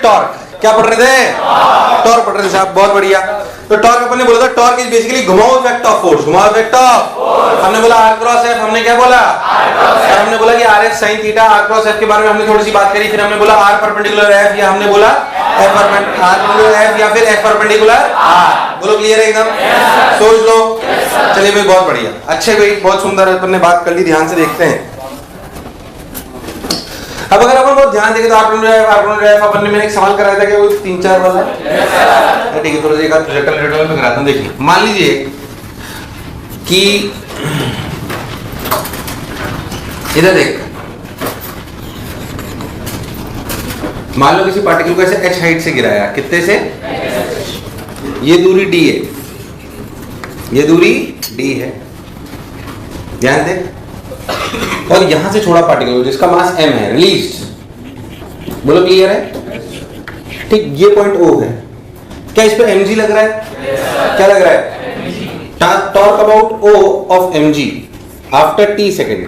Torque. क्या पढ़ रहे थे? टॉर्क पढ़ रहे थे साहब, बहुत बढ़िया। तो टॉर्क अपन ने बोला था, टॉर्क इज बेसिकली घुमाओ इफेक्ट ऑफ फोर्स। घुमाओ इफेक्ट ऑफ, हमने बोला आर क्रॉस एफ। हमने क्या बोला? और हमने बोला कि R F sine theta, R cross F के बारे में हमने थोड़ी सी बात करी। फिर हमने बोला आर परपेंडिकुलर एफ, या हमने बोला एफ परपेंडिकुलर एफ, या फिर एफ परपेंडिकुलर आर। बोलो क्लियर है एकदम? सोच लो। चलिए भाई, बहुत बढ़िया, अच्छे भाई, बहुत सुंदर अपन ने बात कर ली। ध्यान से देखते हैं। अब अगर अपन बहुत ध्यान देखें तो अपन ने मैंने एक सवाल कराया था कि वो 3-4 वाला, ठीक है, थोड़ा सा एक प्रोजेक्टर में कराता हूं। देखिए, मान लीजिए कि इधर देख, मान लो किसी पार्टिकल को ऐसे h हाइट से गिराया। कितने से? ये दूरी d है, ये दूरी d है, ध्यान दे। और यहां से छोड़ा पार्टिकल जिसका मास m है, रिलीज्ड। बोलो क्लियर है? ठीक, ये पॉइंट O है। क्या इस पे mg लग रहा है? क्या लग रहा है? Torque about O of mg after t second.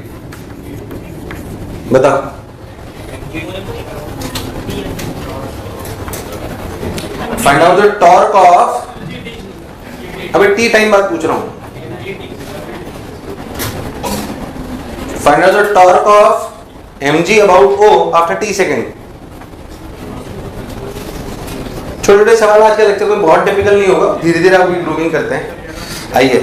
बताओ। Find out the torque of, अबे t टाइम बाद पूछ रहा हूं। Find out the torque of mg about O after t second। छोटे छोटे सवाल आज के लेक्चर में बहुत टिपिकल नहीं होगा, धीरे धीरे आप इम्प्रूविंग करते हैं। आइए,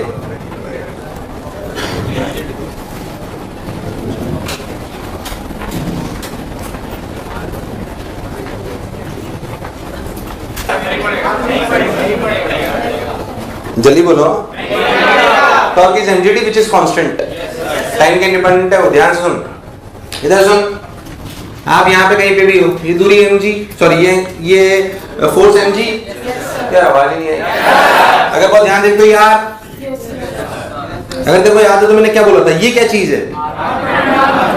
जल्दी बोलो। Torque is mgd which is constant, time के इंडिपेंडेंट है वो। ध्यान से सुन, इधर सुन। आप यहाँ पे कहीं पे भी हो, ये दूरी mg, सॉरी ये फोर्स mg। क्या आवाज नहीं है? अगर बहुत ध्यान देखते हो यार, अगर देखो याद है तो मैंने क्या बोला था? ये क्या चीज है?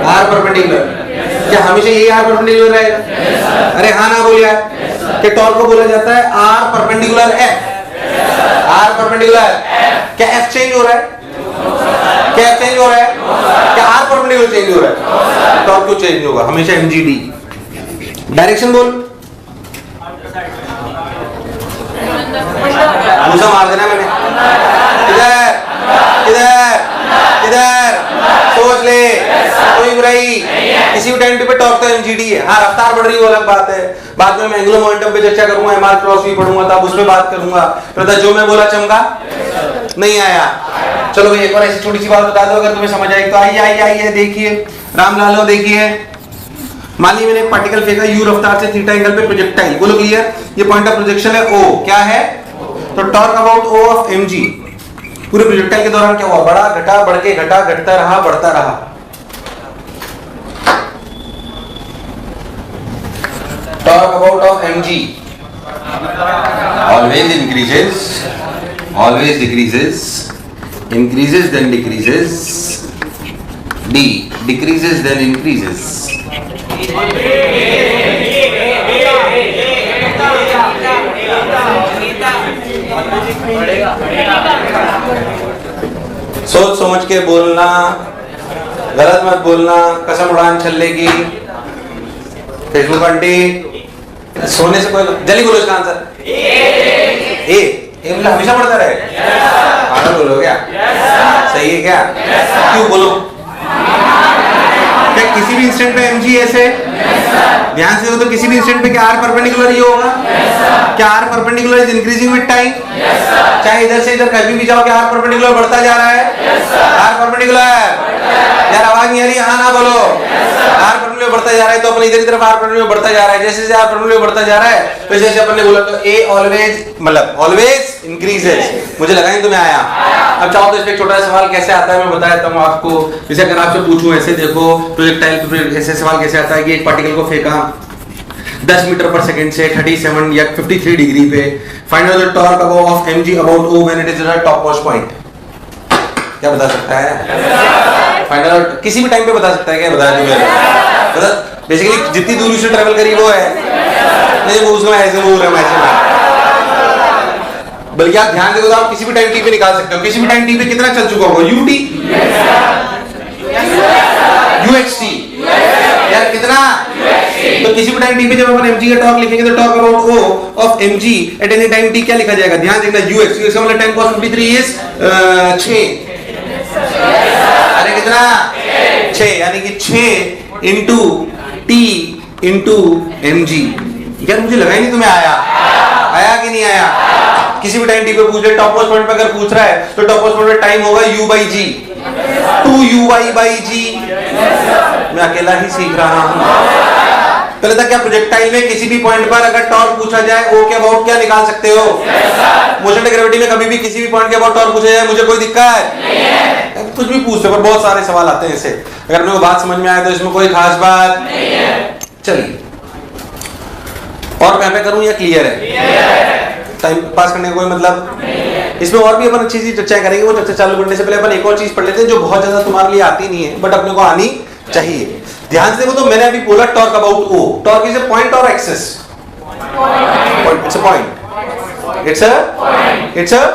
R perpendicular. क्या हमेशा यही आर परपेंडिकुलर रहेगा? अरे हाँ ना बोलिए। कि टॉर्क को बोला जाता है R perpendicular F. R perpendicular, क्या एफ चेंज हो रहा है? क्या एफ चेंज हो रहा है? क्या आर परपेंडिकुलर चेंज हो रहा है? टॉर्क क्यों चेंज होगा? हमेशा mgd। डायरेक्शन बोल, घूसा मार देना मैंने। किधर किधर किधर? सोच ले, कोई बुराई। किसी भी टाइम पे टॉर्क तो mgd है। हाँ, रफ्तार बढ़ रही है वो अलग बात है। बाद में मैं एंगुलर मोमेंटम पे चर्चा करूंगा, mr क्रॉस भी पढ़ूंगा, तब उसमें बात करूंगा। तो जो मैं बोला चमका नहीं आया। चलो भाई, एक और ऐसी छोटी सी बात बता दो अगर तुम्हें समझ आई तो। आइए आइए आइए, देखिए रामलालो, देखिए। मान लीजिए मैंने एक पार्टिकल फेंका u रफ्तार से थीटा एंगल पे प्रोजेक्टाइल। बोलो क्लियर? ये पॉइंट ऑफ प्रोजेक्शन है O। क्या है? तो torque about O of mg। पूरे प्रोजेक्टाइल के दौरान क्या हुआ? बढ़ा, घटा, बढ़ के घटा, घटता रहा, बढ़ता रहा। Torque about of mg always increases, always decreases, increases then decreases, d decreases then increases। सोच समझ के बोलना, गलत मत बोलना। कसम उड़ान छल्ले की। फेसबुक आंटी, सोने से कोई, जल्दी बोलो इसका आंसर। ए मतलब हमेशा पढ़ता रहे? आगे बोलो। क्या सही है? क्या क्यों बोलो? क्या किसी भी इंस्टेंट पे mg ऐसे? ध्यान से देखो तो किसी भी इंस्टेंट पे क्या आर परपेंडिकुलर ही होगा? क्या R perpendicular is increasing with time? चाहे इधर से इधर कभी भी जाओ, क्या आर परपेंडिकुलर बढ़ता जा रहा है? आर परपेंडिकुलर, यार आवाज नहीं आ रही? हाँ ना बोलो। आर परपेंडिकुलर बढ़ता जा रहा है तो अपन इधर की तरफ आर परपेंडिकुलर बढ़ता जा रहा है। जैसे जैसे आर परपेंडिकुलर बढ़ता जा रहा है तो जैसे अपन ने बोला तो ए ऑलवेज, मतलब ऑलवेज इंक्रीजेस। मुझे लगा नहीं तुम्हें आया। अब चाहो तो इस पे छोटा सा सवाल कैसे आता है मैं बता देता हूँ आपको। जैसे अगर आपसे पूछूं ऐसे, देखो प्रोजेक्टाइल पे ऐसे सवाल कैसे आता है कि एक पार्टिकल को फेंका 10 मीटर पर सेकंड से 37 या 53 डिग्री पे। Find out the torque of mg about O when it is eight top most point. क्या बता सकता है? फाइंड आउट किसी भी टाइम पे बता सकता है। क्या बता दूं मैं? बता, बेसिकली जितनी दूरी से ट्रैवल करी वो है। नहीं वो उसमें ऐसे बोल रहा हूं, ऐसे बल्कि आप ध्यान देखो तो आप किसी भी टाइम टी पे निकाल सकते हो। किसी भी टाइम टी पे कितना चल चुका होगा? ut uxt यार कितना? तो किसी भी टाइम टी पे जब अपन mg का टॉर्क लिखेंगे तो torque about o of mg at any time t क्या लिखा जाएगा? ध्यान देना ux का मतलब 10 cos 53 इज 6। अरे कितना? 6, यानी कि 6 इंटू t इंटू mg। यार मुझे लगा ही नहीं तुम्हें आया कि नहीं आया? किसी भी टाइम टी पे पूछ ले, टॉप मोस्ट पॉइंट पे अगर पूछ रहा है तो टॉप मोस्ट पॉइंट पे टाइम होगा u by g, 2uy by g। मैं अकेला ही सीख रहा हूं। पहले तक क्या प्रोजेक्टाइल में किसी भी पॉइंट पर अगर टॉर्क पूछा जाए o के अबाउट क्या निकाल सकते हो? मोशन ग्रेविटी में कभी भी किसी भी पॉइंट के अबाउट टॉर्क पूछा जाए मुझे कोई दिक्कत नहीं है। कुछ भी पूछते पर बहुत सारे सवाल आते हैं ऐसे। अगर अपने को बात समझ में आए तो इसमें कोई खास बात नहीं है। चलिए और मैं करूं या क्लियर है? टाइम पास करने का कोई मतलब नहीं है। इसमें और भी अपन अच्छी सी चर्चा करेंगे। वो चर्चा चालू करने से पहले अपन एक और चीज पढ़ लेते हैं जो बहुत ज्यादा तुम्हारे लिए आती नहीं है बट अपने को आनी चाहिए। ध्यान से देखो, तो मैंने अभी बोला torque about o। Torque is a point और axis? It's a point. It's a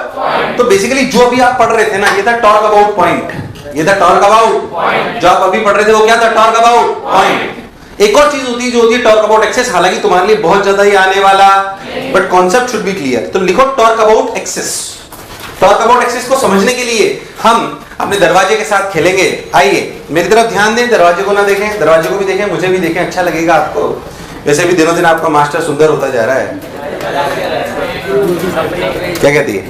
तो बेसिकली जो अभी आप पढ़ रहे थे ना, ये था टॉर्क अबाउट पॉइंट। ये था टॉर्क अबाउट पॉइंट। जो आप अभी पढ़ रहे थे वो क्या था? Torque about point. एक और चीज होती है जो होती है टॉर्क अबाउट एक्सिस। हालांकि तुम्हारे लिए बहुत ज्यादा ही आने वाला but concept should be clear. तो लिखो torque about axis. Torque about axis को समझने के लिए हम अपने दरवाजे के साथ खेलेंगे। आइए मेरी तरफ ध्यान दें, दरवाजे को ना देखें, दरवाजे को भी देखें, मुझे भी देखें, अच्छा लगेगा आपको। वैसे भी दिनों दिन आपका मास्टर सुंदर होता जा रहा है। क्या कहती है?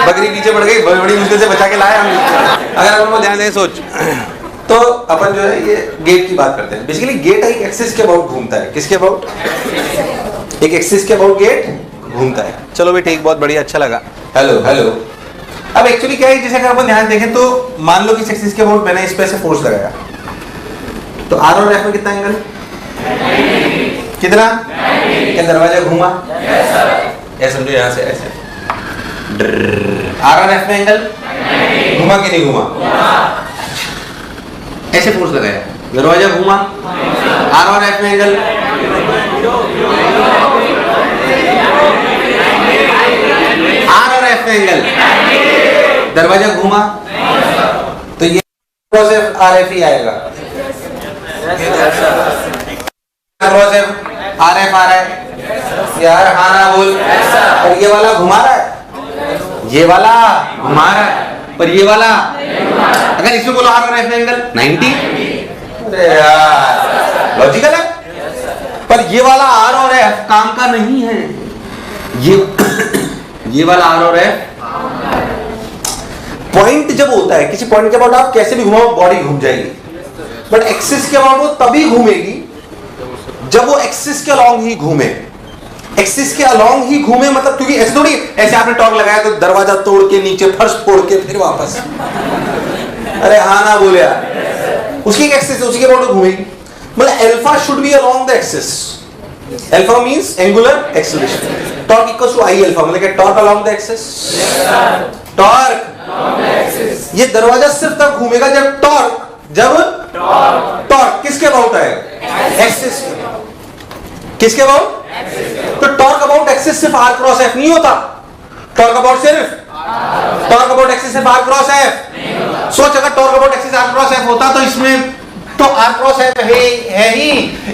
बकरी पीछे पड़ गई, बड़ी मुश्किल से बचा के लाए हम। अगर अपन ध्यान दें, सोच तो अपन जो है ये गेट की बात करते हैं। बेसिकली गेट एक एक्सिस के अबाउट घूमता है। किसके अबाउट? एक एक्सिस के अबाउट गेट घूमता है। चलो भी ठीक, बहुत बढ़िया, अच्छा लगा। Hello hello. अब एक्चुअली क्या है, जैसे अगर अपन ध्यान देखें तो मान लो कि इस एक्सिस के अबाउट मैंने इस पे से फोर्स लगाया तो आर और एफ में कितना एंगल? कितना? क्या दरवाजा घूमा? ऐसे समझो, यहां से ऐसे आर और एफ में एंगल घूमा कि नहीं घूमा? ऐसे फोर्स लगाया, दरवाजा घूमा, आर और एफ में एंगल आर और एफ में एंगल, दरवाजा घूमा तो ये क्रॉस एफ आर एफ ही आएगा। क्रॉस एफ आर एफ आ रहा है यार, हाँ ना बोल। और ये वाला घुमा रहा है, ये वाला घुमा रहा है, पर ये वाला अगर इसमें बोलो आर और एफ में एंगल 90। अरे यार लॉजिकल है, पर ये वाला आर और एफ काम का नहीं है। ये वाला आर और एफ पॉइंट जब होता है, किसी पॉइंट के अबाउट आप कैसे भी घुमाओ बॉडी घूम जाएगी, बट एक्सिस के अबाउट वो तभी घूमेगी जब वो एक्सिस के अलोंग ही घूमे। एक्सिस के अलोंग ही घूमे मतलब, क्योंकि ऐसे थोड़ी ऐसे आपने टॉर्क लगाया तो दरवाजा तोड़ के नीचे फर्श फोड़ के फिर वापस। अरे हाँ ना बोले यार, उसकी एक एक्सिस है, उसी के अबाउट घूमेगी। मतलब alpha should be along the axis. Alpha means angular acceleration. Torque equals to I alpha, मतलब torque along the axis. Torque ये दरवाजा सिर्फ तब घूमेगा जब टॉर्क किसके अबाउट आएगा? एक्सिस। किसके अबाउट? तो टॉर्क अबाउट एक्सिस सिर्फ आर क्रॉस एफ नहीं होता। टॉर्क अबाउट एक्सिस सिर्फ आर क्रॉस एफ। सोच, अगर torque about axis R cross F होता तो इसमें तो आर क्रॉस एफ है ही,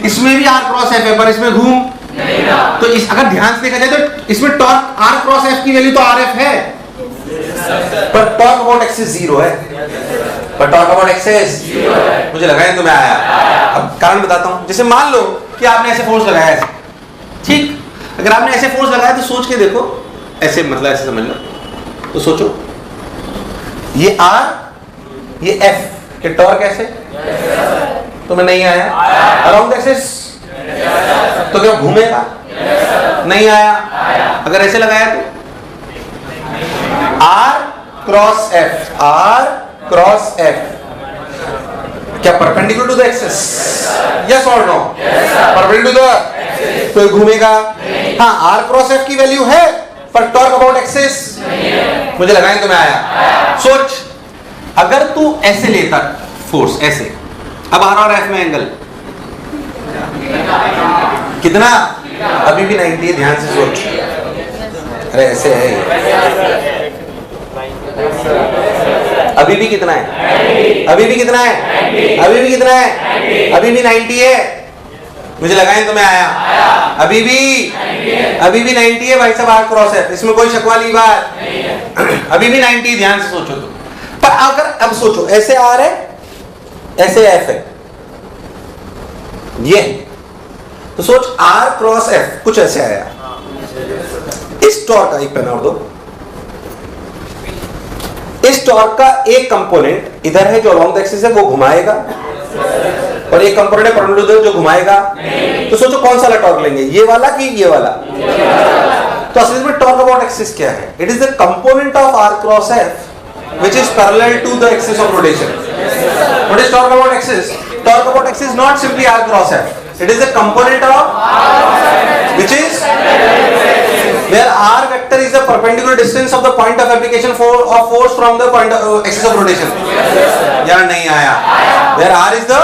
इसमें भी आर क्रॉस एफ है, पर इसमें घूम नहीं रहा। तो इस अगर ध्यान से देखा जाए तो इसमें टॉर्क आर क्रॉस एफ की वैल्यू तो आर एफ है, पर टॉर्क अबाउट एक्सिस 0 है। पर टॉर्क अबाउट एक्सिस मुझे लगा है तुम्हें आया। अब कारण बताता हूं। जैसे मान लो कि आपने ऐसे फोर्स लगाया है, ठीक? अगर आपने ऐसे फोर्स लगाया तो सोच के देखो, ऐसे मतलब ऐसे समझ लो, तो सोचो ये आर ये एफ के टॉर्क ऐसे तुम्हें नहीं आया? अराउंड एक्सिस तो क्या घूमेगा? नहीं आया। अगर ऐसे लगाया तो आर क्रॉस एफ क्या perpendicular to the axis? Yes और नो? परपेंडिकुलर टू द, तो घूमेगा। हाँ, आर क्रॉस एफ की वैल्यू है पर टॉर्क अबाउट एक्सिस मुझे लगा तुम्हें आया। सोच, अगर तू ऐसे लेता फोर्स ऐसे, अब आर और एफ में एंगल कितना? अभी भी 90 है, ध्यान से सोच। अरे ऐसे है, अभी भी कितना है? अभी भी कितना है? अभी भी कितना है? अभी भी 90 है। मुझे लगा ही तुम्हें आया। अभी भी 90 है भाई साहब, आर क्रॉस है, इसमें कोई शक वाली बात नहीं है। अभी भी 90, ध्यान से सोचो तुम। पर अगर अब सोचो ऐसे आर है, ऐसे एफ है, ये तो सोच आर क्रॉस एफ कुछ ऐसे आया। इस टॉर्क का एक पेन और दो। इस टॉर्क का एक कंपोनेंट इधर है जो अलोंग द एक्सिस है, वो घुमाएगा, और एक कंपोनेंट है परपेंडिकुलर जो घुमाएगा। तो सोचो कौन सा वाला टॉर्क लेंगे, ये वाला कि ये वाला? तो असल में टॉर्क अबाउट एक्सिस क्या है? It is the component of R cross F which is parallel to the axis of rotation. What is torque about axis? Torque about axis is not simply R cross F, it is the component of which is where r vector is the perpendicular distance of the point of application of force from the point of axis of rotation। यार नहीं आया। where r is the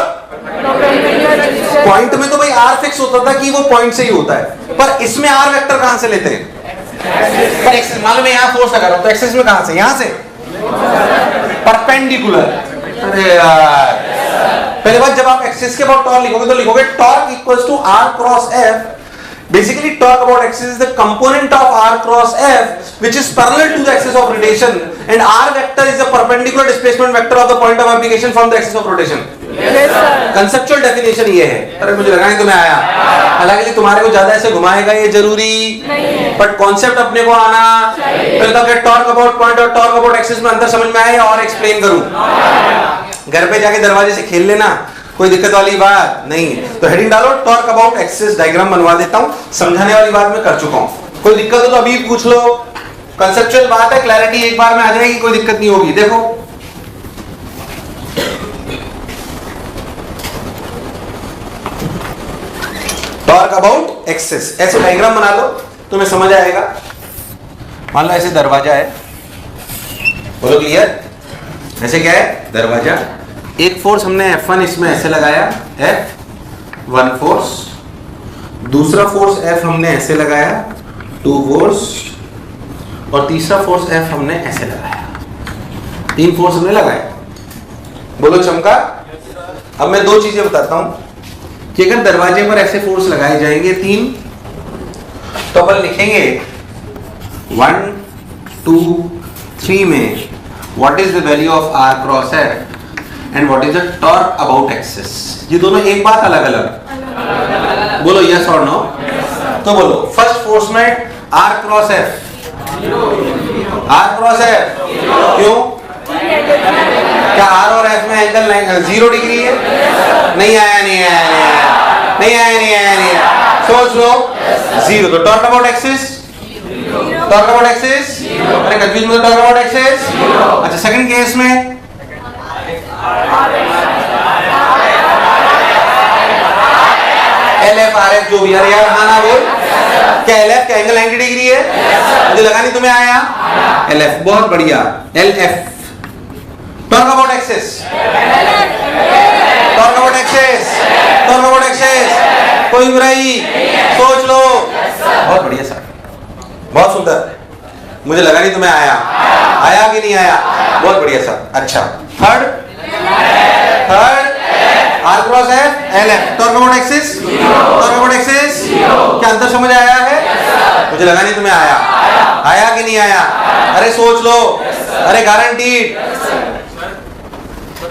point में तो भाई r fix होता था कि वो पॉइंट से ही होता है, पर इसमें r वेक्टर कहां से लेते हैं? पर एक्सिस मालूम है, यहां फोर्स लगा रहा हूं तो एक्सिस में कहां से? यहां से परपेंडिकुलर। अरे यार पहले बात, जब आप एक्सिस के अबाउट टॉर्क लिखोगे तो लिखोगे torque equals to R cross F. Basically, torque about axis is the component of r cross f, which is parallel to the axis of rotation, and r vector is the perpendicular displacement vector of the point of application from the axis of rotation। Yes, sir। Conceptual definition ये है। अरे मुझे लगा नहीं तुम्हें आया। हालांकि तुम्हारे को ज्यादा ऐसे घुमाएगा ये जरूरी नहीं, बट कॉन्सेप्ट अपने को आना पहले तो। क्या टॉर्क अबाउट पॉइंट और टॉर्क अबाउट एक्सिस में अंतर समझ में आया और एक्सप्लेन करूं? घर पे जाके दरवाजे से खेल लेना, कोई दिक्कत वाली बात नहीं है। तो हेडिंग डालो टॉर्क अबाउट एक्सिस, डायग्राम बनवा देता हूं, समझाने वाली बात मैं कर चुका हूं। कोई दिक्कत हो तो अभी पूछ लो, कंसेप्चुअल बात है, क्लैरिटी एक बार में आ जाएगी, कोई दिक्कत नहीं होगी। देखो टॉर्क अबाउट एक्सिस, ऐसे डायग्राम बना लो तुम्हें समझ आएगा। मान लो ऐसे दरवाजा है, बोलो क्लियर? ऐसे क्या है? दरवाजा। एक फोर्स हमने F1 इसमें ऐसे लगाया, F1 फोर्स। दूसरा फोर्स F हमने ऐसे लगाया, 2 फोर्स। और तीसरा फोर्स F हमने ऐसे लगाया, 3 फोर्स हमने लगाया। बोलो चमका? अब मैं 2 चीजें बताता हूं कि अगर दरवाजे पर ऐसे फोर्स लगाए जाएंगे 3, तो अपन लिखेंगे 1, 2, 3 में what is the value of R cross F and what is the torque about axis. ये दोनों एक बात अलग अलग। बोलो यस और नो? तो बोलो फर्स्ट फोर्स में R cross F, R cross F क्यों? क्या आर और एफ में एंगल 0 डिग्री है? नहीं आया, नहीं आया, नहीं आया, नहीं आया, नहीं आया। सोच लो 0। तो torque about axis, torque about axis, अरे कंफ्यूज मत, टॉर्क अबाउट एक्सिस। अच्छा सेकंड केस में एल एफ आर एफ जो भी, अरे यार हाँ ना बोल, क्या एल एफ का एंगल 90 डिग्री है? मुझे लगा नहीं तुम्हें आया। एल एफ बहुत बढ़िया, L F. Torque about axis, torque about axis, torque about axis, कोई बुराई? सोच लो। बहुत बढ़िया सर, बहुत सुंदर। मुझे लगा नहीं तुम्हें आया। आया कि नहीं आया? बहुत बढ़िया सर। अच्छा third R cross F, L F. Torque about axis, torque about axis, क्या अंतर समझ आया है? मुझे लगा नहीं तुम्हें आया। आया कि नहीं आया? अरे सोच लो, अरे गारंटीड।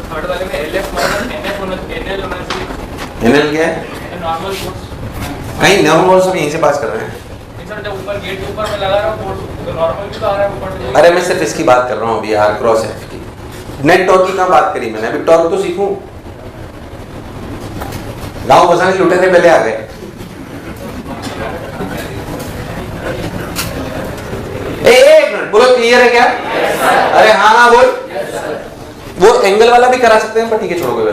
थर्ड वाले में एलएफ माइनस एनएफ होना, एनएल होना चाहिए। एनएल क्या है? Normal force. कहीं नॉर्मल फोर्स सब यहीं से पास कर रहे हैं। सर जब ऊपर गेट के ऊपर मैं लगा रहा हूं फोर्स, तो नॉर्मल भी तो आ रहा है ऊपर से। अरे मैं सिर्फ इसकी बात कर रहा हूं अभी, आर क्रॉस एफ की। नेट टॉर्क की कहां बात करी मैंने? अभी टॉर्क तो सीखूं। गांव बसाने के लुटेरे पहले आ गए। एक मिनट, बोलो क्लियर है क्या? अरे हाँ ना बोल। वो एंगल वाला भी करा सकते हैं, पर ठीक है छोड़ो,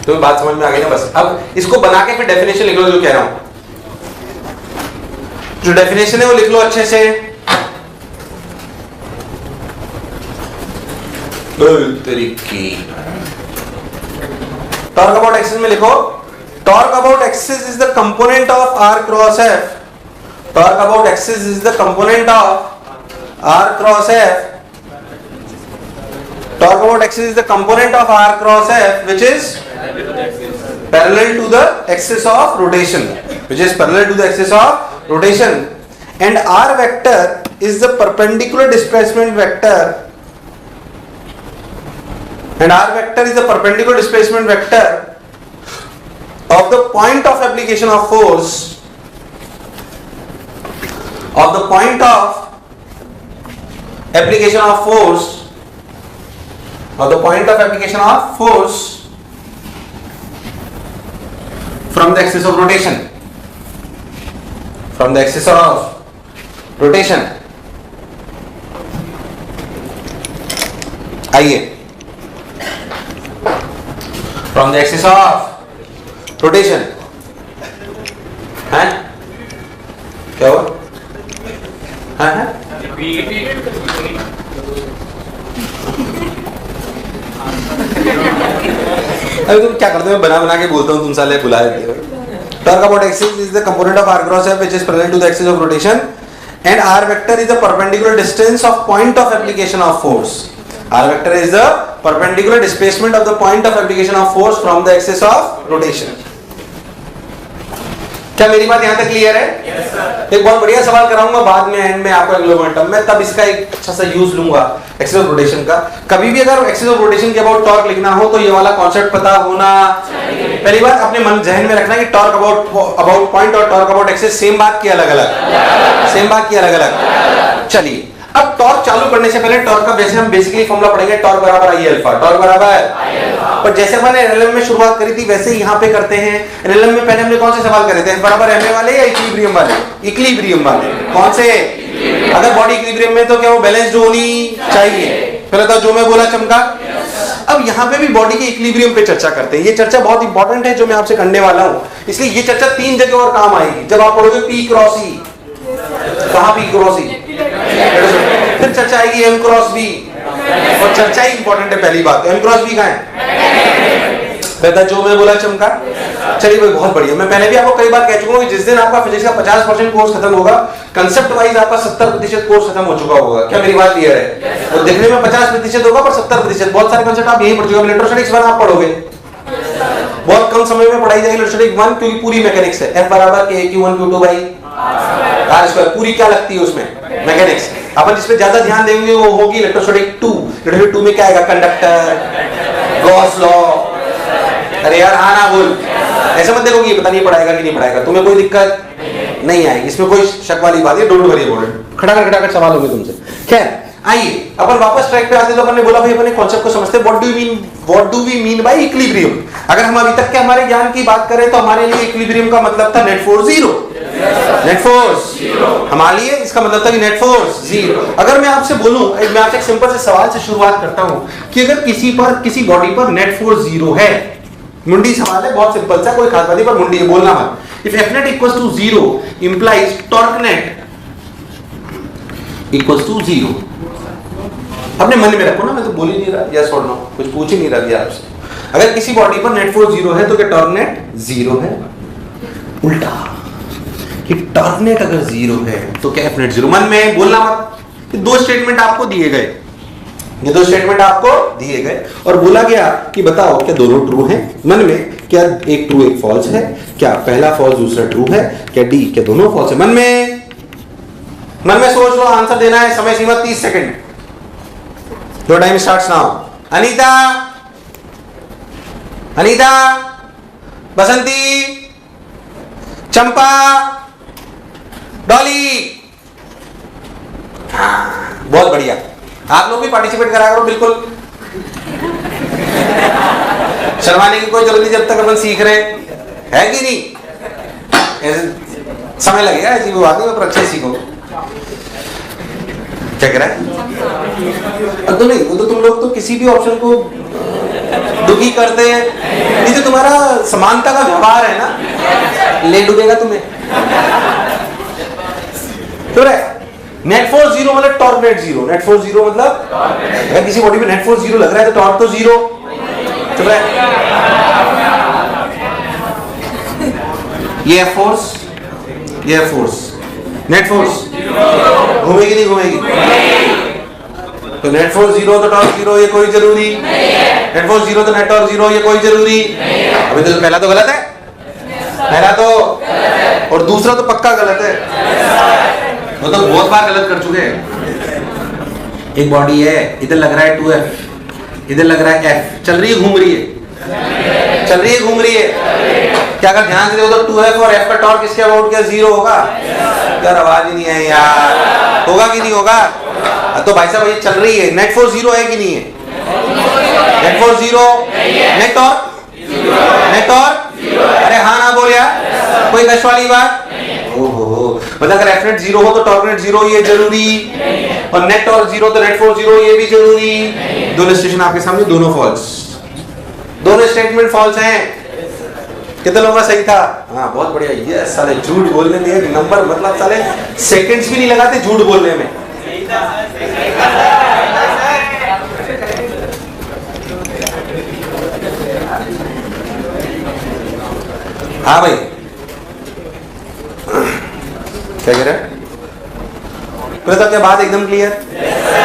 तो बात समझ में आ गई ना? बस अब इसको बना के फिर डेफिनेशन लिख लो जो कह रहा हूं। जो डेफिनेशन है वो लिख लो अच्छे से। टॉर्क अबाउट एक्सिस में लिखो, torque about axis is the component of R cross F. Torque about axis is the component of R cross F Torque about axis is the component of r cross f which is parallel to the axis of rotation, which is parallel to the axis of rotation, and r vector is the perpendicular displacement vector, and r vector is the perpendicular displacement vector of the point of application of force, of the point of application of force, of the point of application of force from the axis of rotation, from the axis of rotation. आइए, from the axis of rotation, हैं? क्या हुआ? हैं? अभी तुम क्या करते हो? बना बना के बोलता हूँ, तुम साले बुला देते हो. Torque about axis is the component of r cross f which is parallel to the axis of rotation, and r vector is the perpendicular distance of point of application of force. R vector is the perpendicular displacement of the point of application of force from the axis of rotation. क्या मेरी बात यहाँ तक clear है? yes, sir. एक बहुत बढ़िया सवाल कराऊंगा बाद में, एंड में आपको अगले मोमेंटम में, तब इसका एक अच्छा सा यूज लूंगा एक्सिस ऑफ रोटेशन का. कभी भी अगर एक्सिस ऑफ रोटेशन के अबाउट टॉर्क लिखना हो तो ये वाला कॉन्सेप्ट पता होना चाहिए. पहली बात अपने मन जहन में रखना कि टॉर्क अबाउट पॉइंट और टॉर्क अबाउट एक्सिस सेम बात की अलग अलग, सेम बात की अलग अलग. चलिए, अब टॉर्क चालू करने से पहले टॉर्क का वैसे हम बेसिकली फॉर्मूला पढ़ेंगे, टॉर्क बराबर आई अल्फा. टॉर्क बराबर, पर जैसे मैंने एलएलएम में शुरुआत करी थी वैसे ही यहाँ पे करते हैं. एलएलएम में पहले हमने कौन से सवाल करे थे? बराबर एमए वाले या इक्विलिब्रियम वाले? इक्विलिब्रियम वाले. कौन से? अगर बॉडी इक्विलिब्रियम में तो क्या वो बैलेंस्ड होनी चाहिए. पहले तो जो मैं बोला चमका. अब यहाँ पे भी बॉडी के इक्विलिब्रियम पे चर्चा करते हैं. ये चर्चा बहुत इंपॉर्टेंट है जो मैं आपसे करने वाला हूँ, इसलिए ये चर्चा 3 जगह और काम आएगी. जब आप पढ़ोगे पी क्रॉस ई, कहाँ पी क्रॉस ई, फिर चर्चा आएगी एम क्रॉस बी, और चर्चा ही इंपॉर्टेंट है. पहली बात एम क्रॉस बी कहाँ है? बेटा जो मैं बोला चमका. चलिए भाई, बहुत बढ़िया. मैं पहले भी आपको कई बार कह चुका हूँ कि जिस दिन आपका फिजिक्स का 50% कोर्स खत्म होगा, कंसेप्ट वाइज आपका 70% कोर्स खत्म हो चुका होगा. क्या मेरी बात क्लियर है? तो देखने में 50% होगा पर 70% बहुत सारे कंसेप्ट आप यही पढ़ चुके. इलेक्ट्रोस्टैटिक्स 1 आप पढ़ोगे, बहुत कम समय में पढ़ाई जाएगी इलेक्ट्रोस्टैटिक्स 1, क्योंकि पूरी मैकेनिक्स है. F बराबर Q1 Q2 by are square. पूरी क्या लगती है उसमें? मैकेनिक्स. अपन जिस पे ज्यादा ध्यान देंगे वो होगी इलेक्ट्रोस्टैटिक 2. इलेक्ट्रोस्टैटिक 2 में क्या आएगा? Conductor, Gauss law. अरे यार हाँ ना बोल. ऐसे मत देखो कि ये पता नहीं पढ़ाएगा कि नहीं पढ़ाएगा. तुम्हें कोई दिक्कत नहीं आएगी, इसमें कोई शक वाली बात है. Don't worry about it. खटाखट सवाल होंगे तुमसे. खैर आइए, अपन वापस ट्रैक पे आते. तो अपन ने बोला भाई अपने कॉन्सेप्ट को समझते. What do we mean by equilibrium? अगर हम अभी तक के हमारे ज्ञान की बात करें तो हमारे लिए इक्विलिब्रियम का मतलब था net force zero. Net force हमारे लिए इसका मतलब था कि नेट फोर्स जीरो. अगर मैं आपसे बोलूं, मैं आपसे एक सिंपल से सवाल से शुरुआत करता हूं कि अगर किसी बॉडी पर नेट फोर्स जीरो है, मुंडी सवाल है, बहुत सिंपल सा, कोई खास बात नहीं, पर मुंडी बोलना मत. If F net equals to zero implies torque net equals to zero. अपने मन में रखो ना, मैं तो बोल ही नहीं रहा. यस और नो, कुछ पूछ ही नहीं रहा दिया आपसे. अगर किसी बॉडी पर नेट फोर्स जीरो है तो क्या टॉर्क नेट जीरो है? उल्टा, कि टॉर्क नेट अगर जीरो है तो क्या एफ नेट जीरो. मन में बोलना मत. ये 2 स्टेटमेंट आपको दिए गए, ये 2 स्टेटमेंट आपको दिए गए और बोला गया कि बताओ क्या दोनों ट्रू हैं. मन में क्या एक ट्रू एक फॉल्स है? क्या पहला फॉल्स दूसरा ट्रू है? क्या डी क्या दोनों फॉल्स है? मन में सोच लो. आंसर देना है. समय सीमा 30 second. Your time starts now. Anita, Basanti, Champa, Dolly. बहुत बढ़िया. आप लोग भी पार्टिसिपेट करा करो. बिल्कुल शर्माने की कोई जरूरत नहीं जब तक अपन सीख रहे है कि नहीं. समय लगेगा, ऐसी कोई बात नहीं, पर अच्छे सीखो. क्या कह रहा है? तो नहीं, वो तो तुम लोग तो किसी भी ऑप्शन को दुखी करते हैं. ये जो तुम्हारा समानता का व्यवहार है ना, ले डूबेगा तुम्हें. तो नेट फोर्स जीरो मतलब torque net zero. Net force zero मतलब अगर किसी बॉडी में नेट फोर्स जीरो लग रहा है तो टॉर्क तो जीरो. चल रहा है. ये फोर्स, ये फोर्स, नेट फोर्स घूमेगी नहीं घूमेगी? तो नेट फोर्स 0 तो टॉर्क 0, ये कोई जरूरी नहीं है। नेट फोर्स 0 तो नेट टॉर्क 0, ये कोई जरूरी नहीं है। अभी तो पहला तो गलत है, पहला तो और दूसरा तो पक्का गलत है, वो तो बहुत बार गलत कर चुके हैं। एक बॉडी है, इधर लग रहा है 2F, इधर लग रहा है F, चल रही है घूम रही है, चल रही है घूम रही है। क्या अगर ध्यान से देखो तो 2F और F का टॉर्क इसके अबाउट क्या 0 होगा? यार आवाज ही नहीं है यार, होगा कि नहीं होगा? तो भाई साहब ये चल रही है, नेट फोर्स 0 है कि नहीं है? Net force 0, net torque, net torque, अरे हाँ ना बोल यार, कोई कष्ट वाली बात? ओहो, मतलब अगर F नेट 0 हो तो टॉर्क नेट 0 ये जरूरी, और नेट टॉर्क 0 तो नेट फोर्स 0 ये भी जरूरी। दोनों स्टेशन आपके सामने, दोनों फॉल्स, दोनों स्टेटमेंट फॉल्स हैं। कितने लोगों का सही था? हाँ बहुत बढ़िया। ये साले झूठ बोलने में एक नंबर, मतलब साले सेकंड्स भी नहीं लगाते झूठ बोलने में। हाँ भाई क्या कह रहे हैं? तो क्या बात एकदम क्लियर?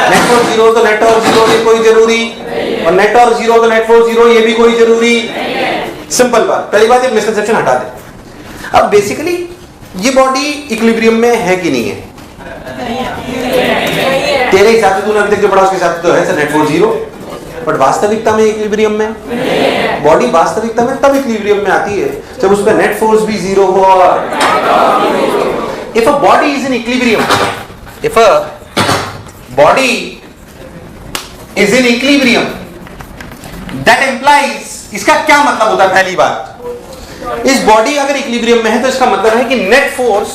नेट फोर्स 0 तो नेट टॉर्क 0 ये कोई जरूरी, और नेट टॉर्क 0 तो नेट फोर्स 0 ये भी कोई जरूरी। सिंपल बात, पहली बात, एक मिसकंसेप्शन हटा दे। अब बेसिकली ये बॉडी इक्विलिब्रियम में है कि नहीं है? तेरे हिसाब से तूने अभी तक जो पढ़ा उसके हिसाब से तो है सर नेट फोर्स 0, बट वास्तविकता में इक्विलिब्रियम में बॉडी वास्तविकता में तब इक्विलिब्रियम में आती है जब उस पर नेट फोर्स भी 0 हो। If a body is in equilibrium, if a body is in equilibrium, that implies, इसका क्या मतलब होता है? पहली बात, इस बॉडी अगर इक्विलिब्रियम में है तो इसका मतलब है कि net force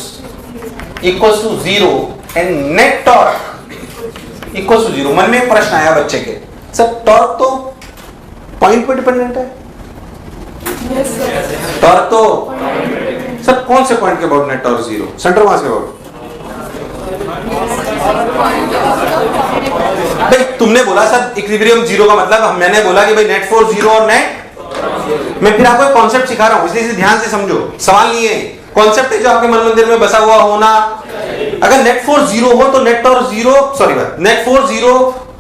equals to 0 and net torque equals to 0। मन में एक प्रश्न आया बच्चे के, सर टॉर्क तो पॉइंट पे डिपेंडेंट है। टॉर्क तो सर कौन से पॉइंट के about net torque 0? Centre mass के अबाउट। भाई तुमने बोला सर इक्विलिब्रियम 0 का मतलब, मैंने बोला कि भाई नेट फोर्स 0 और नेट, मैं फिर आपको एक कॉन्सेप्ट सिखा रहा हूं, इसलिए ध्यान से समझो। सवाल नहीं है, कॉन्सेप्ट है जो आपके मन मंदिर में बसा हुआ होना। अगर नेट फोर्स 0 हो तो net torque 0, sorry net force 0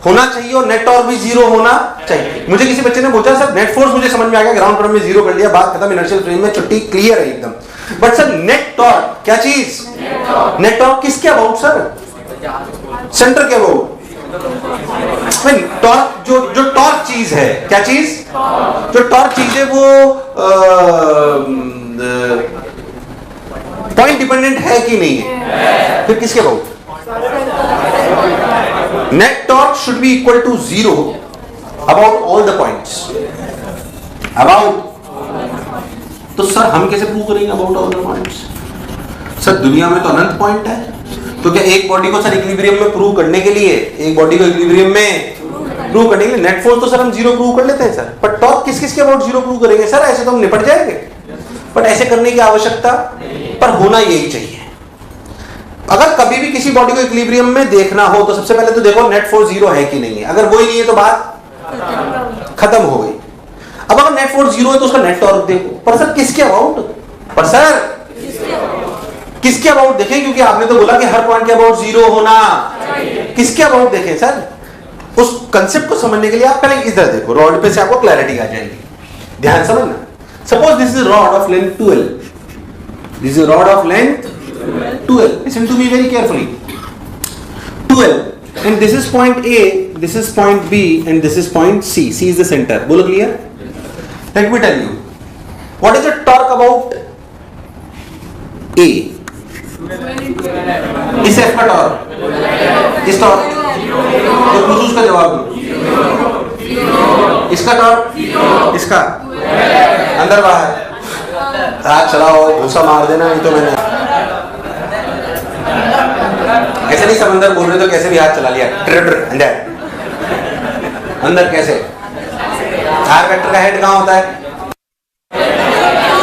होना चाहिए और नेट टॉर्क भी 0 होना चाहिए। मुझे किसी बच्चे ने पूछा सर नेट फोर्स मुझे समझ में आ गया, ग्राउंड पर में 0 कर लिया, बात खत्म, इनर्शियल फ्रेम में छुट्टी, क्लियर है एकदम। बट सर नेट टॉर्क क्या चीज? नेट टॉर्क किसके अबाउट सर? सेंटर के अबाउट। टॉर्क जो टॉर्क चीज है, क्या चीज? जो टॉर्क चीज है वो पॉइंट डिपेंडेंट है कि नहीं है? फिर किसके about? Net torque should be equal to 0 about all the points. About, तो सर हम कैसे प्रूव करेंगे about all the points? Sir दुनिया में तो अनंत पॉइंट है, तो क्या एक बॉडी को सर इक्विलिब्रियम में प्रूव करने के लिए, एक बॉडी को इक्विलिब्रियम में प्रूव करने के लिए नेट फोर्स तो सर हम 0 प्रूव कर लेते हैं सर, पर टॉर्क किस किस के अबाउट 0 प्रूव करेंगे सर? ऐसे तो हम निपट जाएंगे, बट ऐसे करने की आवश्यकता, पर होना यही चाहिए। अगर कभी भी किसी बॉडी को इक्विलिब्रियम में देखना हो तो सबसे पहले तो देखो नेट फोर्स 0 है कि नहीं है। अगर वो ही नहीं है तो बात खत्म हो गई। अब अगर नेट फोर्स 0 है तो उसका नेट टॉर्क देखो, पर सर किसके अबाउट? पर सर किसके अबाउट देखें, क्योंकि आपने तो बोला कि हर पॉइंट के अबाउट 0 होना, किसके अबाउट देखें सर? उस कंसेप्ट को समझने के लिए आप पहले इधर देखो, रॉड पे से आपको क्लैरिटी आ जाएगी। ध्यान समझना, suppose this is rod of length 12, this is rod of length 12, listen to me very carefully, 12, and this is point A, this is point B, and this is point C. C is the center. बोलो clear? Let me tell you, what is the torque about A? इस F का torque, इस torque तो पूछो उसका जवाब दो। इसका टॉर्क, इसका अंदर बाहर, हाथ चलाओ, भूसा मार देना, नहीं तो मैंने ऐसे नहीं, समंदर बोल रहे तो कैसे भी हाथ चला लिया, अंदर अंदर कैसे? आर वेक्टर का हेड कहाँ होता है?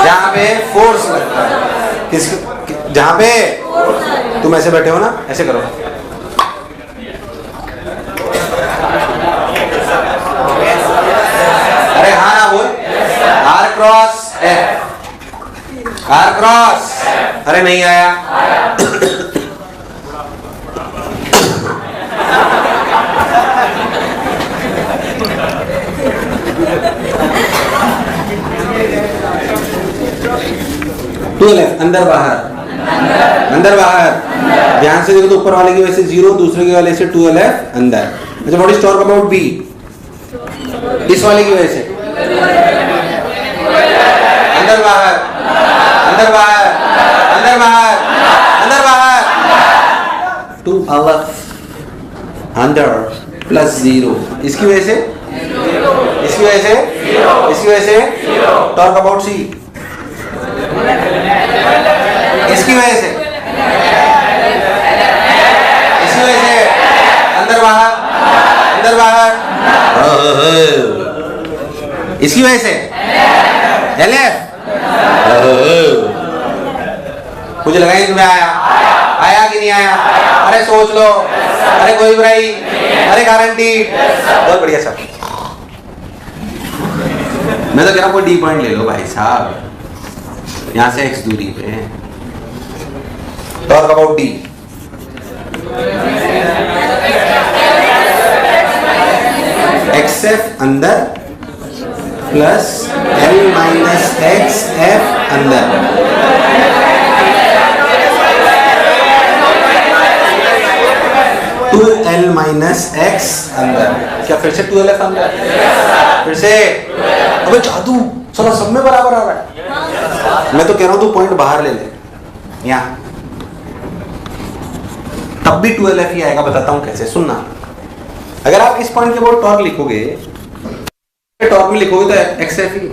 जहां पे फोर्स लगता है, किस जहां पे तुम ऐसे बैठे हो ना, ऐसे करो, अरे हाँ ना बोल, R cross F, R cross, अरे नहीं आया, 2LF अंदर बाहर, अंदर बाहर। ध्यान से देखो तो ऊपर वाले की वजह से 0, दूसरे के वाले से 2LF अंदर। अच्छा, what is torque about B? इस वाले की वजह से अंदर बाहर, अंदर बाहर, अंदर बाहर, अंदर बाहर। 2LF अंदर प्लस 0, इसकी वजह से, इसकी वजह से, इसकी वजह से टॉर्क अबाउट C, इसकी वजह से, इसकी वजह से अंदर बाहर, अंदर बाहर, इसकी वजह से LF। मुझे लगा ही तुम्हें आया, आया कि नहीं आया? अरे सोच लो, अरे कोई बुराई, अरे गारंटी। बहुत बढ़िया सर। मैं तो कह रहा हूँ कोई डी पॉइंट ले लो भाई साहब, यहां से x दूरी पे। टॉर्क अबाउट D, XF अंदर प्लस L माइनस XF अंदर। टू L माइनस X अंदर। क्या फिर से 2LF अंदर? फिर से? अबे जादू साला सब में बराबर आ रहा है। मैं तो कह रहा हूं तू पॉइंट बाहर ले ले यहाँ, तब भी 2LF ही आएगा। बताता हूं कैसे, सुनना। अगर आप इस पॉइंट के बाद टॉर्क लिखोगे, टॉर्क में लिखोगे तो XF ही।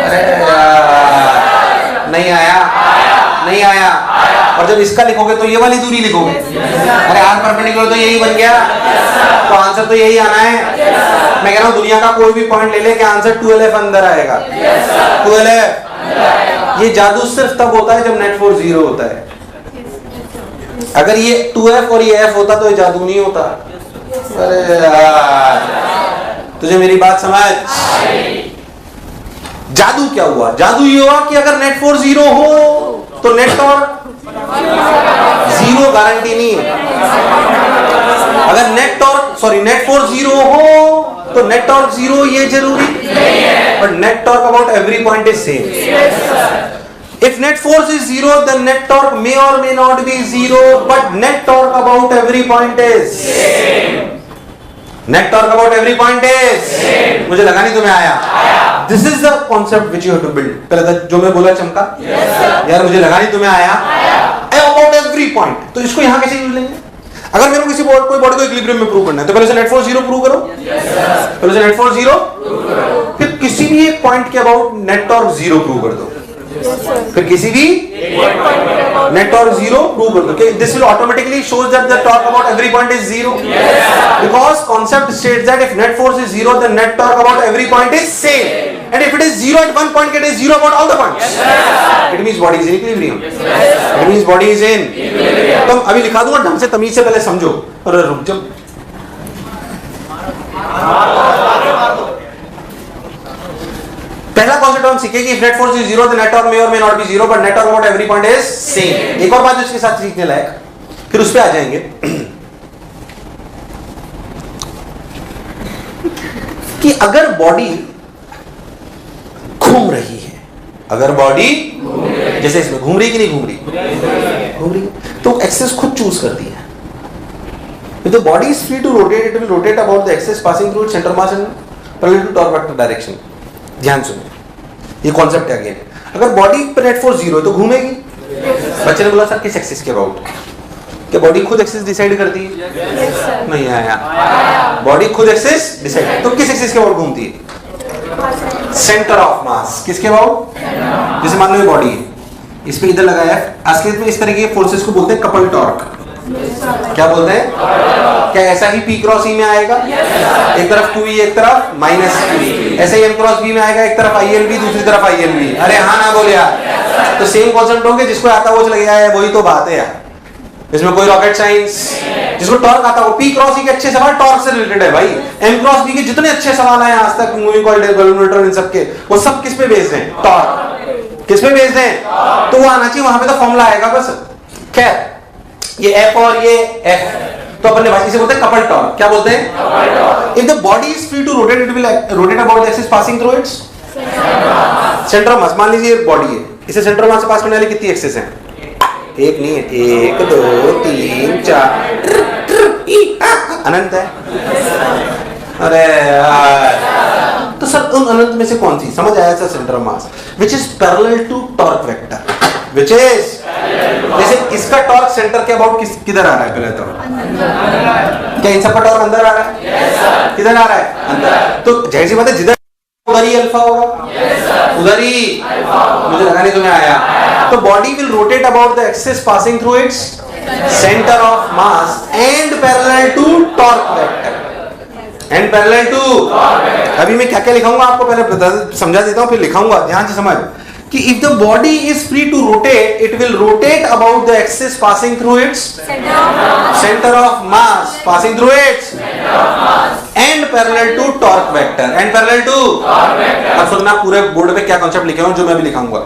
अरे नहीं आया, नहीं आया। और जब इसका लिखोगे तो ये वाली दूरी लिखोगे। अरे R परपेंडिकुलर तो यही बन गया, तो आंसर तो यही आना है। मैं कह रहा हूं दुनिया का कोई भी पॉइंट ले ले कि आंसर 2LF अंदर आएगा। 2LF। ये जादू सिर्फ तब होता है जब नेट फोर्स 0 होता है। अगर ये 2F और ये F होता तो ये जादू नहीं होता। अरे यार, तुझे मेरी बात समझ? जादू क्या हुआ? जादू ये हुआ कि अगर नेट फोर्स 0 हो तो नेट टॉर्क 0 गारंटी नहीं है। अगर नेट टॉर्क नेट फोर्स 0 हो तो नेट टॉर्क 0 ये जरूरी नहीं है, but net torque about every point is same. If net force is 0, then net torque may or may not be 0, but net torque about every point is same. Net torque about every point is same. मुझे लगा नहीं तुम्हें आया। This is the concept which you have to build. पहले तक जो मैं बोला चमका? Yes sir. यार मुझे लगा नहीं तुम्हें आया। About every point. तो इसको यहाँ कैसे यूज लेंगे? अगर मेरे को किसी कोई बॉडी को इक्विलिब्रियम में प्रूव करना है तो पहले से नेट फोर्स 0 प्रूव करो। Yes sir. पहले से नेट फोर्स 0 प्रूव करो, फिर किसी भी एक पॉइंट के अबाउट नेट टॉर्क 0 प्रूव कर दो। फिर किसी भी नेट टॉर्क 0 प्रूव कर दो। This will automatically shows that the torque about every point is 0, because concept states that if net force is 0 then net torque about every point is same, and if it is 0 at one point, it is 0 about all the points. It means body is in equilibrium. It means body is in. तो अभी लिखा दूंगा, ढंग से तमीज से पहले समझो। और रुक जाओ, पहला कॉन्सेप्ट हम सीखे कि if net force is 0 then net torque may or may not be 0, but net torque about every point is same। एक और बात इसके साथ सीखने लायक, फिर उस पे आ जाएंगे कि अगर बॉडी घूम रही है, अगर बॉडी जैसे इसमें घूम रही कि नहीं घूम रही, घूम रही, तो एक्सेस खुद चूज करती है। If the body is free to rotate, it will rotate about the axis passing through its center mass and parallel to torque vector direction। ध्यान सुनिए, ये कॉन्सेप्ट है अगेन। अगर बॉडी पर नेट फोर्स 0 है तो घूमेगी। बच्चे ने बोला सर किस एक्सिस के अबाउट? क्या बॉडी खुद एक्सिस डिसाइड करती है? नहीं आया। बॉडी खुद एक्सिस डिसाइड, तो किस एक्सिस के अबाउट घूमती है? सेंटर ऑफ मास। किसके अबाउट? जैसे मान लो ये बॉडी है, इस पे इधर लगाया है, असलियत में इस तरह के फोर्सेस को बोलते हैं कपल टॉर्क। क्या बोलते हैं? क्या ऐसा ही P क्रॉस E में आएगा? एक तरफ 2E एक तरफ माइनस 2E, ऐसे ही M क्रॉस B में आएगा, एक तरफ ILB दूसरी तरफ ILB। अरे हाँ ना बोल यार। तो सेम कॉन्सेप्ट होंगे, जिसको आता वो चला गया है, वही तो बात है यार। इसमें कोई रॉकेट साइंस, जिसको टॉर्क आता हो। P क्रॉस E के अच्छे सवाल टॉर्क से रिलेटेड है भाई। M क्रॉस B के जितने अच्छे सवाल आए आज तक, मूविंग कॉइल, गैल्वेनोमीटर, इन सब के, वो सब किस पे बेस्ड हैं? टॉर्क। किस पे बेस्ड हैं? तो वो आना चाहिए, वहां पे तो फॉर्मूला आएगा बस। खैर, ये F और ये F, तो अपन ने भाई इसे बोलते हैं कपल टॉर्क। क्या बोलते हैं? If the body is free to rotate, it will rotate about the axis passing through its centre of mass. मान लीजिए बॉडी है, इसे सेंटर ऑफ मास से पास करने वाली कितनी एक्सेस हैं? एक नहीं है, 1 2 3 4 अनंत है। अरे यार, तो सर उन अनंत में से कौन सी समझ आया sir? Centre of mass which is parallel to torque vector, which is, जैसे इसका टॉर्क सेंटर के अबाउट किधर आ रहा है? पहले तो क्या इन सबका टॉर्क अंदर आ रहा है? yes, किधर आ रहा है? अंदर। तो जैसी बात है, जिधर उधर ही अल्फा होगा, yes, उधर ही मुझे लगा नहीं तुम्हें आया। तो body will rotate about the axis passing through its centre of mass and parallel to torque vector, and parallel to. अभी मैं क्या क्या लिखाऊंगा आपको पहले समझा देता हूं, फिर लिखाऊंगा, ध्यान से समझ कि if the body is free to rotate, it will rotate about the axis passing through its center of mass passing through its and parallel to torque vector, and parallel to torque vector। अब सुनना, पूरे board पे क्या concept लिखे हुए जो मैं भी लिखाऊंगा।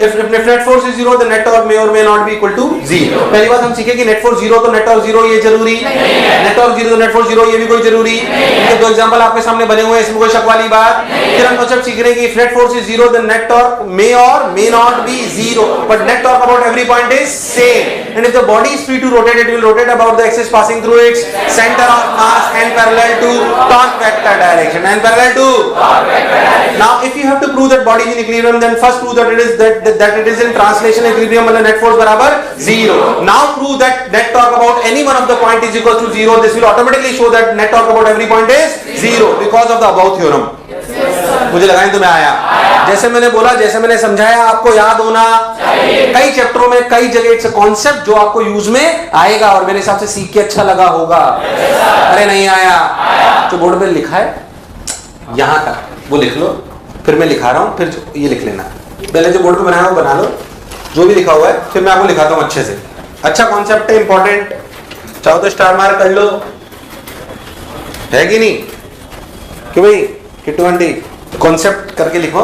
if net force is 0 the net torque may or may not be equal to 0। पहली बात हम सीखे कि net force 0 तो net torque 0 ये जरूरी नहीं है, net torque 0 तो net force 0 ये भी कोई जरूरी नहीं है। दो एग्जांपल आपके सामने बने हुए हैं, इसमें कोई शक वाली बात नहीं। फिर हम कॉन्सेप्ट सीख रहे हैं कि if net force is 0 the net torque may or may not be 0, but net torque about every point is same, and if the body is free to rotate, it will rotate about the axis passing through its center of mass and parallel to torque vector direction, and parallel to torque vector direction। Now if you have to prove that body is in equilibrium, then first prove that it is in translation equilibrium and net force बराबर 0। Now prove that net torque about any one of the point is equal to 0। This will automatically show that net torque about every point is 0 because of the above theorem। मुझे लगा नहीं तुम्हें आया। जैसे मैंने बोला, जैसे मैंने समझाया, आपको याद होना चाहिए। कई चैप्टरों में कई जगह इट्स कॉन्सेप्ट जो आपको यूज में आएगा और मेरे हिसाब से सीख के अच्छा लगा होगा। अरे नहीं आया तो बोर्ड पे लिखा है यहां तक वो लिख लो, फिर मैं लिखा रहा हूं, फिर ये लिख लेना। पहले जो बोर्ड पे बनाया वो बना लो, जो भी लिखा हुआ है, फिर मैं आपको लिखाता हूं अच्छे से। अच्छा कॉन्सेप्ट है, इंपॉर्टेंट, चाहो तो स्टार मार्क कर लो, है कि नहीं? कि भाई किट्टू आंटी कॉन्सेप्ट करके लिखो।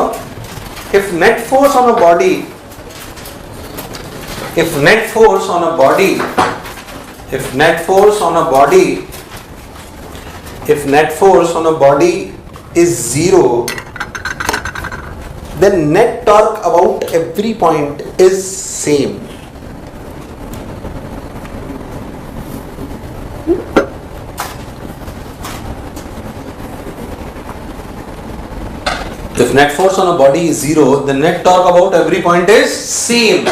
if net force on a body if net force on a body if net force on a body if net force on a body is 0, then net torque about every point is same। If net force on a body is 0, then net torque about every point is same।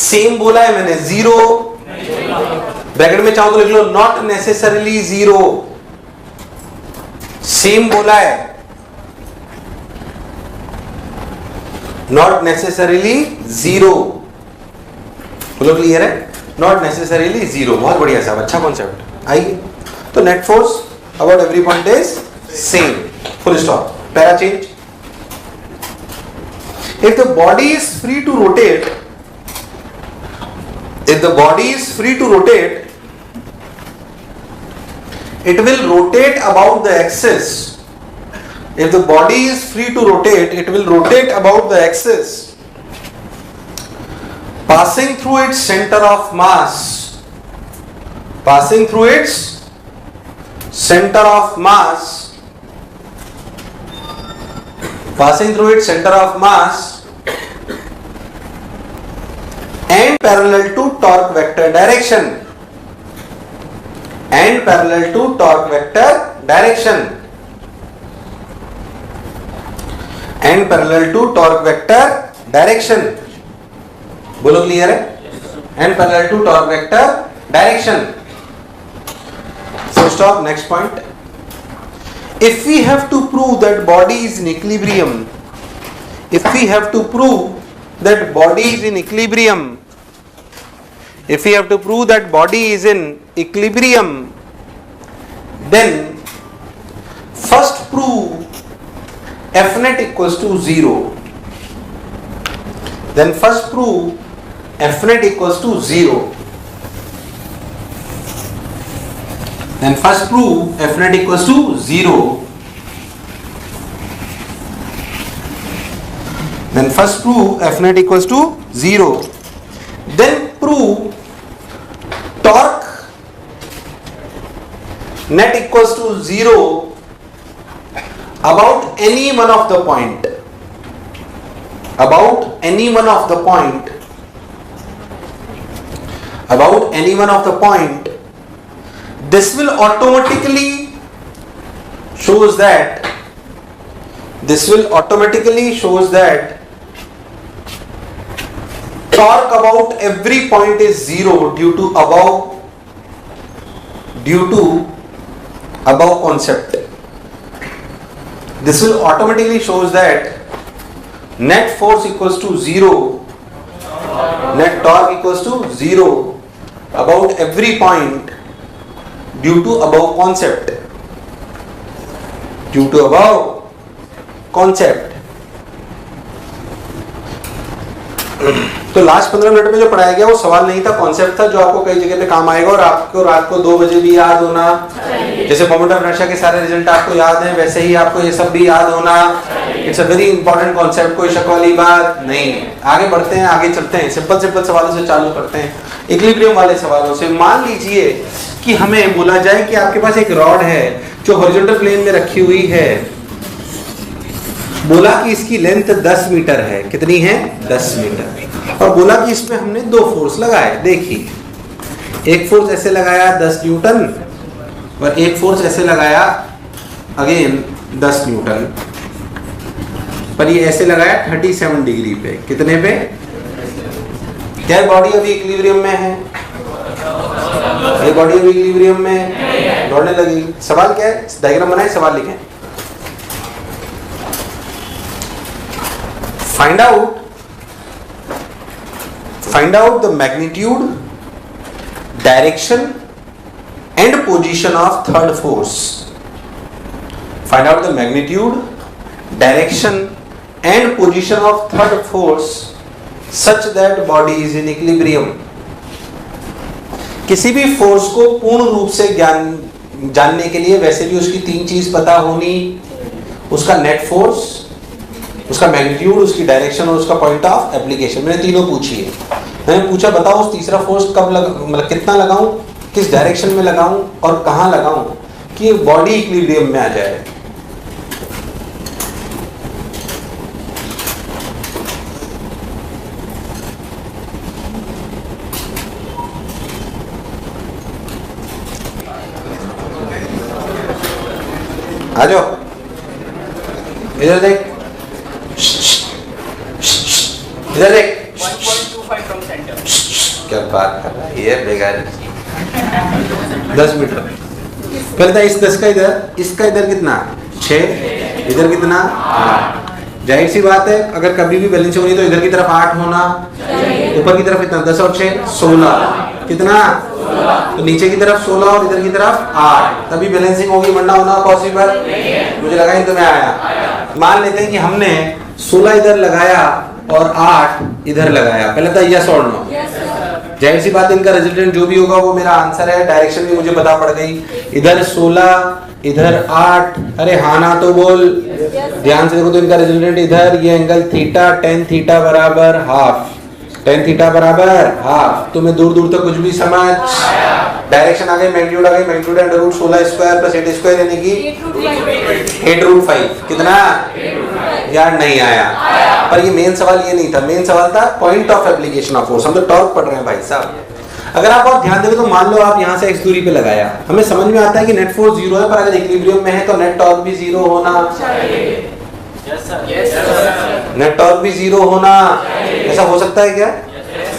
Same बोला है मैंने, 0 bracket में चाहो तो लिख लो not necessarily 0। Same बोला है, not necessarily 0। बोलो क्लियर है? not necessarily 0। बहुत बढ़िया साहब, अच्छा कॉन्सेप्ट। आइए तो net force about every point is same, full stop, para change। if the body is free to rotate it will rotate about the axis। if the body is free to rotate, it will rotate about the axis passing through its center of mass passing through its center of mass and parallel to torque vector direction बोलो clear है? and parallel to torque vector direction। so stop, next point। if we have to prove that body is in equilibrium then first prove F net equals to 0। then first prove F net equals to 0। then first prove F net equals to 0। then first prove F net equals to 0। then prove torque net equals to 0 about any one of the point about any one of the point, about any one of the point, this will automatically shows that, this will automatically shows that torque about every point is zero due to above concept. This will automatically shows that net force equals to zero, net torque equals to zero about every point due to above concept, due to above concept. तो last 15 minute में जो पढ़ाया गया वो सवाल नहीं था, concept था जो आपको कई जगह पे काम आएगा और आपको रात को 2 बजे भी याद होना, जैसे मोमेंट ऑफ इनर्शिया के सारे रिजल्ट आपको याद हैं वैसे ही आपको ये सब भी याद होना। It's a very important concept, कोई शक वाली बात नहीं है। आगे बढ़ते हैं, आगे चलते हैं, सिंपल सिंपल सवालों से चालू करते हैं, इक्विलिब्रियम वाले सवालों से। मान लीजिए कि हमें बोला जाए कि आपके पास एक रॉड है जो हॉरिजॉन्टल प्लेन में रखी हुई है, बोला कि इसकी लेंथ 10 मीटर है, कितनी है 10 मीटर, और बोला कि इसमें हमने 2 फोर्स लगाए। देखिए एक फोर्स ऐसे लगाया 10 न्यूटन और एक फोर्स ऐसे लगाया अगेन 10 न्यूटन, पर ये ऐसे लगाया 37 डिग्री पे, कितने पे, क्या बॉडी अभी इक्विलिब्रियम में है, ये बॉडी अभी इक्विलिब्रियम में दौड़ने लगी। सवाल क्या है, डायग्राम बनाए, सवाल लिखें। Find out the magnitude, direction and position of third force. Find out the magnitude, direction and position of third force such that body is in equilibrium. किसी भी फोर्स को पूर्ण रूप से जानने के लिए वैसे भी उसकी 3 चीज पता होनी, उसका नेट फोर्स, उसका मैग्नीट्यूड, उसकी डायरेक्शन और उसका पॉइंट ऑफ एप्लीकेशन। मैंने तीनों पूछी है। मैंने पूछा बताओ उस तीसरा फोर्स कब मतलब कितना लगाऊं, किस डायरेक्शन में लगाऊं और कहां लगाऊं कि बॉडी इक्विलिब्रियम में आ जाए। आ जाओ इधर देख, इधर देख, 1.25 from center. क्या बात कर रहा है ये बेकार। 10 मीटर पहले था इस 10 का इधर, इसका इधर कितना 6, इधर कितना 8। जाहिर सी बात है अगर कभी भी बैलेंस होनी तो इधर की तरफ 8 होना, ऊपर की तरफ इतना 10 और 6 16, कितना, तो नीचे की तरफ 16 और इधर की तरफ 8, तभी बैलेंसिंग होगी, वरना होना पॉसिबल मुझे लगा ही तुम्हें आया। मान लेते हैं कि हमने 16 इधर लगाया और 8 इधर लगाया, पहले था यस और नो। जाहिर सी बात इनका रिजल्टेंट जो भी होगा वो मेरा आंसर है। डायरेक्शन भी मुझे पता पड़ गई, इधर 16 इधर 8, अरे हाँ ना तो बोल। ध्यान से देखो तो इनका रिजल्टेंट इधर ये एंगल थीटा, tan थीटा बराबर हाफ, tan थीटा बराबर हाफ। तुम्हें दूर दूर तक कुछ भी समझ, डायरेक्शन आ गई, मैग्नीट्यूड आ गई, magnitude under root 16 square plus 8 square यानी कि 8√5, कितना यार नहीं आया। पर ये मेन सवाल ये नहीं था, मेन सवाल था point of application of force. हम तो टॉर्क पढ़ रहे हैं भाई साहब। अगर आप और ध्यान देंगे तो मान लो आप यहाँ से x दूरी पे लगाया, हमें समझ में आता है कि नेट फोर्स 0 है, पर अगर इक्विलिब्रियम में है तो नेट टॉर्क भी 0 होना चाहिए। नेट टॉर्क भी 0 होना, ऐसा हो सकता है क्या?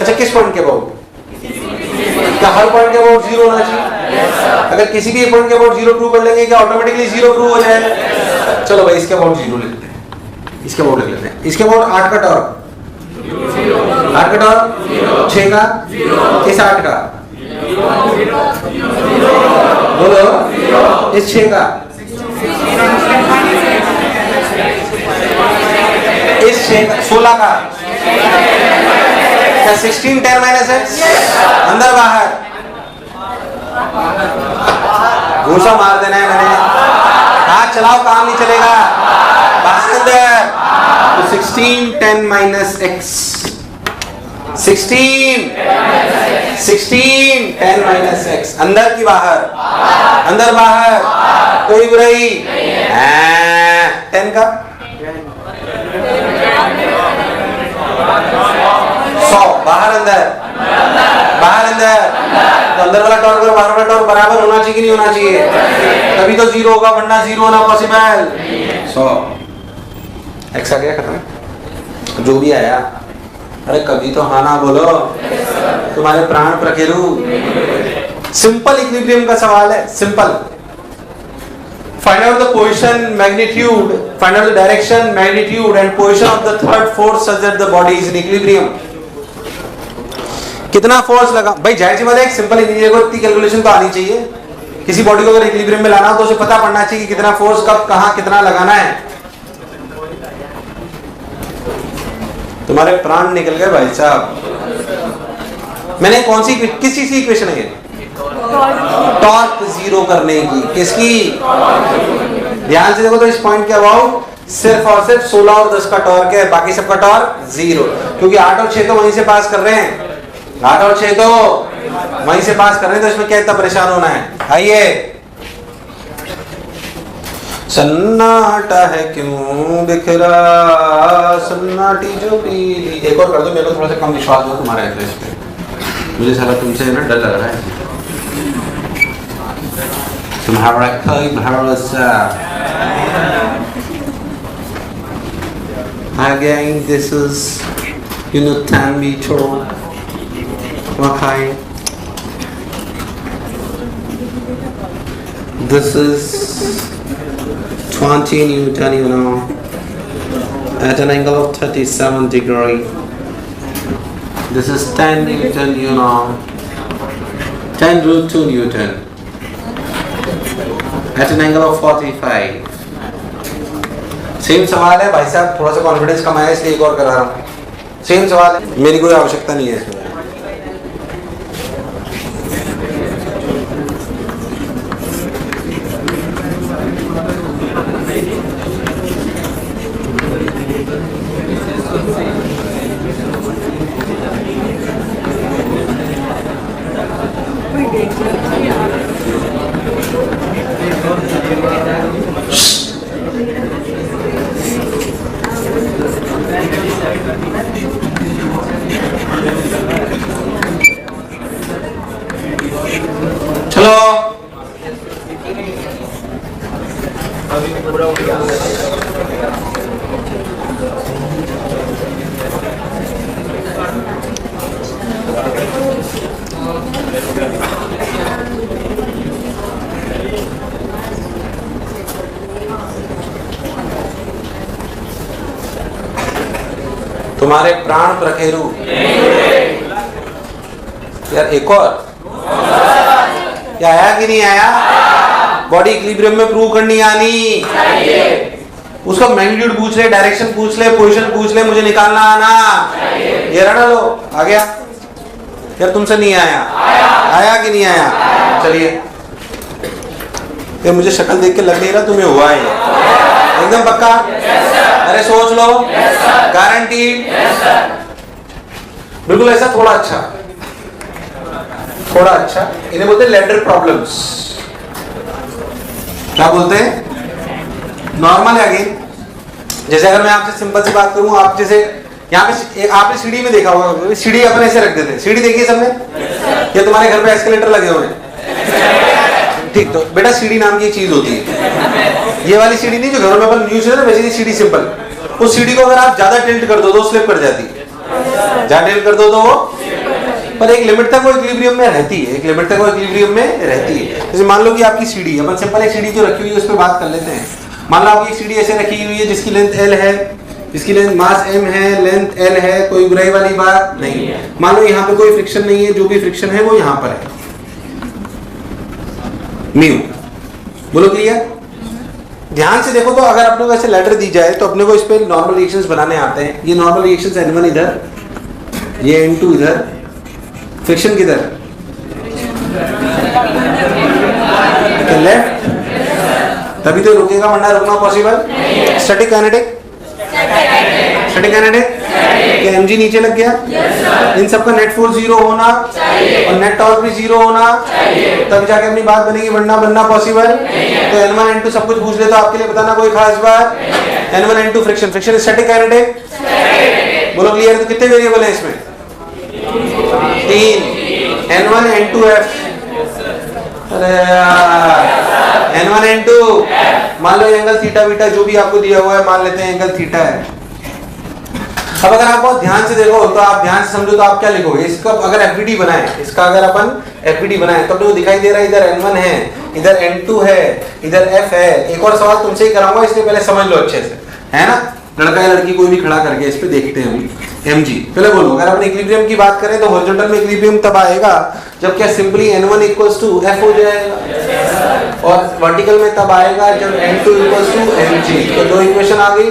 अच्छा किस पॉइंट के अबाउट? क्या हर पॉइंट के अबाउट 0 होना चाहिए? अगर किसी भी पॉइंट के अबाउट 0 प्रूव कर लेंगे क्या ऑटोमेटिकली 0 प्रूव हो जाएगा? चलो भाई इसके अबाउट 0 लिखते हैं, इसके अबाउट लिख लेते हैं। इसके अबाउट 8 का टॉर्क, 8 का टॉर्क 6 का, इस 8 का बोलो, इस 6 का, इस 16 का, क्या 16 10 माइनस है? अंदर बाहर घूसा मार देना है मैंने, हाथ चलाओ काम नहीं चलेगा, बाहर अंदर। तो 16 10 माइनस x, 16 10 माइनस x, अंदर की बाहर, अंदर बाहर, कोई बुराई 10 का 100 बाहर अंदर बाहर अंदर, तो अंदर वाला टॉर्क और बाहर वाला टॉर्क बराबर होना चाहिए कि नहीं होना चाहिए? तभी तो जीरो होगा, वरना जीरो होना पॉसिबल। 100 एक्स आ गया, खत्म। जो भी आया, अरे कभी तो हाँ ना बोलो, तुम्हारे प्राण प्रकेरु। सिंपल इक्विलिब्रियम का सवाल है, simple. Find out the position, magnitude, find out the direction, magnitude and position of the third force such that the body is in equilibrium. कितना फोर्स लगा भाई, जाहिर सी बात है एक सिंपल इंजीनियर को इतनी कैलकुलेशन तो आनी चाहिए। किसी बॉडी को अगर इक्विलिब्रियम में लाना हो तो उसे पता पड़ना चाहिए कि कितना फोर्स कब कहां कितना लगाना है। तुम्हारे प्राण निकल गए भाई साहब। मैंने कौन सी किस चीज की इक्वेशन है ये? टॉर्क जीरो करने की। किसकी? ध्यान से देखो तो इस पॉइंट के अबाउट सिर्फ और सिर्फ 16 और 10 का टॉर्क है, बाकी सबका टॉर्क जीरो, क्योंकि 8 और 6 तो वहीं से पास कर रहे हैं। 8 और 6 तो वहीं से पास कर रहे हैं, तो इसमें क्या इतना परेशान होना है? आइए, सन्नाटा है क्यों बिखरा, सन्नाटी जो पीली। एक और कर दो, मेरे को थोड़ा सा कम विश्वास हो तुम्हारे एड्रेस पे, मुझे सारा तुमसे ना डर लग रहा है। तुम्हारा कोई भरोसा। Again, this is Newton meter. Okay. This is 20 Newton, you know, at an angle of 37 degree. This is 10 Newton, you know, 10 root 2 Newton. At an angle of 45. Same सवाल है भाई साहब, थोड़ा सा कॉन्फिडेंस कम आया इसलिए एक और करा रहा हूँ। सेम सवाल है, मेरी कोई आवश्यकता नहीं है इसमें। चलो तुम्हारे प्राण प्रखेरु। यार एक और क्या आया कि नहीं आया? बॉडी इक्विलिब्रियम में प्रूव करनी आनी चाहिए। उसका मैग्नीट्यूड पूछ ले, डायरेक्शन पूछ ले, पोजीशन पूछ ले, मुझे निकालना आना चाहिए। ये रहा लो, आ गया। यार तुमसे नहीं आया? आया कि नहीं आया? चलिए, ये मुझे शक्ल देख के लग नहीं रहा तुम्हें हुआ है एकदम पक्का? अरे सोच लो, गारंटी? बिल्कुल ऐसा, थोड़ा अच्छा, थोड़ा अच्छा। इन्हें बोलते हैं लैडर प्रॉब्लम्स। क्या बोलते हैं? नॉर्मल है। अगेन जैसे अगर मैं आपसे सिंपल सी बात करूं, आप जैसे यहाँ पे आपने सीढ़ी में देखा होगा, सीढ़ी अपने ऐसे रख देते हैं। सीढ़ी देखिए सबने, या तुम्हारे घर पे एस्केलेटर लगे हुए हैं? ठीक, तो बेटा सीढ़ी नाम की एक चीज होती है। ये वाली सीढ़ी नहीं जो घरों में अपन यूज है ना, वैसे सीढ़ी सिंपल। उस सीढ़ी को अगर आप ज्यादा टिल्ट कर दो तो स्लिप कर जाती है, ज्यादा टिल्ट कर दो तो वो, पर एक लिमिट तक वो इक्विलिब्रियम में रहती है, एक लिमिट तक वो इक्विलिब्रियम में रहती है। जैसे मान लो कि आपकी सीढ़ी, अपन सिंपल एक सीढ़ी जो रखी हुई है उस पर बात कर लेते हैं। मान लो आपकी सीढ़ी ऐसे रखी हुई है जिसकी लेंथ L है, जिसकी लेंथ मास m है, लेंथ L है, कोई बुराई वाली बात नहीं है। मान लो यहाँ पे कोई फ्रिक्शन नहीं है, जो भी फ्रिक्शन है वो यहाँ पर है, म्यू। बोलो क्लियर? ध्यान से देखो तो अगर अपने को ऐसे लेटर दी जाए तो अपने को इस पे नॉर्मल रिएक्शंस बनाने आते हैं। ये नॉर्मल रिएक्शंस N1 इधर, ये N2 इधर, फ्रिक्शन किधर? लेफ्ट, तभी तो रुकेगा, वरना रुकना possible. Static kinetic, static kinetic क्या mg नीचे लग गया? इन सबका नेट फोर्स जीरो होना और नेट टॉर्क भी जीरो होना, तब जाके अपनी बात बनेगी, वरना बनना पॉसिबल। तो N1 N2 सब कुछ पूछ ले तो आपके लिए बताना कोई खास बात। N1 N2 friction, friction static kinetic, बोलो क्लियर। तो कितने वेरिएबल है इसमें? 3, N1 N2 F। अरे यार N1 N2, मान लो एंगल थीटा बीटा जो भी आपको दिया हुआ है मान लेते हैं एंगल थीटा है। अब अगर आप बहुत ध्यान से देखो तो आप ध्यान से समझो तो आप क्या लिखोगे? इसका अगर एफबीडी बनाए, इसका अगर अपन एफबीडी बनाए तो अपने को दिखाई दे रहा है इधर N1 है, इधर N2 है, इधर F है। एक और सवाल तुमसे ही कराऊंगा, इसलिए पहले समझ लो अच्छे से, है ना? लड़का या लड़की कोई भी खड़ा करके इस पे देखते हैं अभी। mg पहले बोलो, अगर अपन इक्विलिब्रियम की बात करें तो हॉरिजॉन्टल में इक्विलिब्रियम तब आएगा जब क्या simply N1 equals to F हो जाएगा, और वर्टिकल में तब आएगा जब N2 इक्वल्स टू mg। तो दो इक्वेशन आ गई।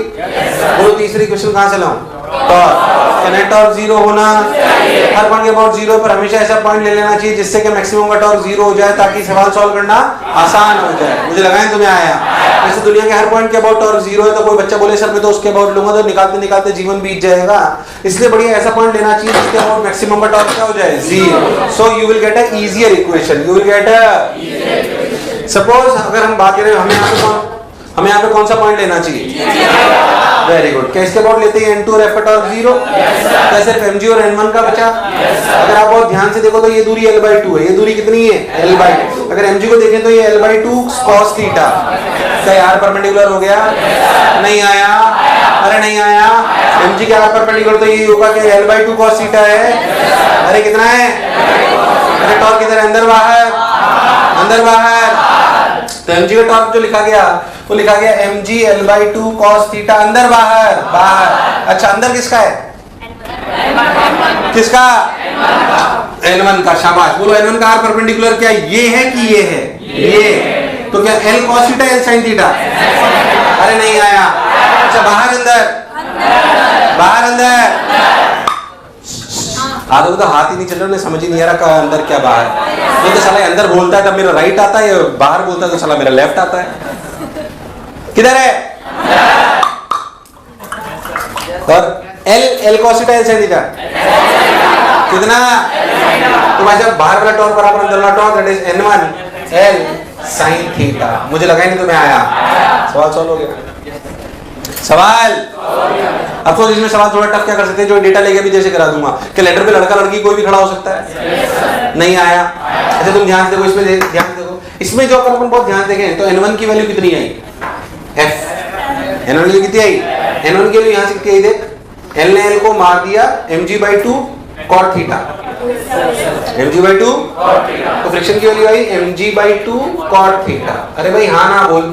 वो तीसरी इक्वेशन कहां से लाऊं? टॉर्क। नेट टॉर्क 0 होना, हर पॉइंट के अबाउट 0 पर हमेशा ऐसा पॉइंट ले लेना चाहिए जिससे कि मैक्सिमम का टॉर्क 0 हो जाए, ताकि सवाल सॉल्व करना आसान हो जाए। मुझे लगा है तुम्हें आया। वैसे दुनिया के हर पॉइंट के अबाउट टॉर्क 0 है, तो कोई बच्चा बोले सर मैं तो उसके अबाउट लूंगा तो निकालते निकालते जीवन बीत जाएगा। इसलिए बढ़िया ऐसा पॉइंट लेना चाहिए जिसके अबाउट मैक्सिमम का टॉर्क क्या हो जाए? 0। So you will get a easier equation. You will get a, suppose अगर हम बात करें हमें यहाँ पे कौन सा पॉइंट लेना चाहिए? Very good. क्या इसके अबाउट लेते हैं N2 और F टॉर्क 0? क्या सिर्फ mg और N1 का बचा? अगर आप बहुत ध्यान से देखो तो ये दूरी L/2 है। ये दूरी कितनी है? L/2। अगर mg को देखें तो ये L/2 cos थीटा। क्या यार परपेंडिकुलर हो गया? नहीं आया? अरे नहीं आया। mg के आर परपेंडिकुलर तो ये होगा कि L/2 cos थीटा है। अरे कितना है? अरे टॉर्क किधर है? अंदर बाहर? अंदर बाहर। तो mg का टॉर्क जो लिखा गया वो लिखा गया mg L/2 cos थीटा। अंदर बाहर? बाहर। अच्छा अंदर किसका है? किसका? N1 का। शाबाश। बोलो N1 का आर परपेंडिकुलर क्या ये है कि ये है? ये। तो क्या L cos theta L sin theta? अरे नहीं आया। अच्छा बाहर अंदर? बाहर अंदर। आदमी तो हाथ ही नहीं चल रहा, समझ ही नहीं आ रहा अंदर क्या बाहर। तो साला अंदर बोलता है तब मेरा राइट आता है, बाहर बोलता है तो साला मेरा लेफ्ट आता है। किधर है? और L cos theta L sin theta कितना? तो भाई साहब बाहर वाला टॉर्क बराबर अंदर वाला torque, that is N1 L sin theta. मुझे लगा ही नहीं तुम्हें आया। सवाल सॉल्व हो गया। सवाल अब तो इसमें सवाल थोड़ा टफ क्या कर सकते हैं, जो डेटा लेके भी जैसे करा दूंगा कि लेटर पे लड़का लड़की कोई भी खड़ा हो सकता है। नहीं आया। अच्छा तुम ध्यान से देखो, इसमें ध्यान से देखो। इसमें जो अपन बहुत ध्यान देखें तो N1 की वैल्यू कितनी आई? F। N1 की कितनी आई? N1 की वैल्यू यहाँ से कितनी आई? देख L ने L को मार दिया mg/2 cot थीटा। mg/2 तो फ्रिक्शन की वैल्यू आई mg/2 cot थीटा। अरे भाई हाँ ना बोल।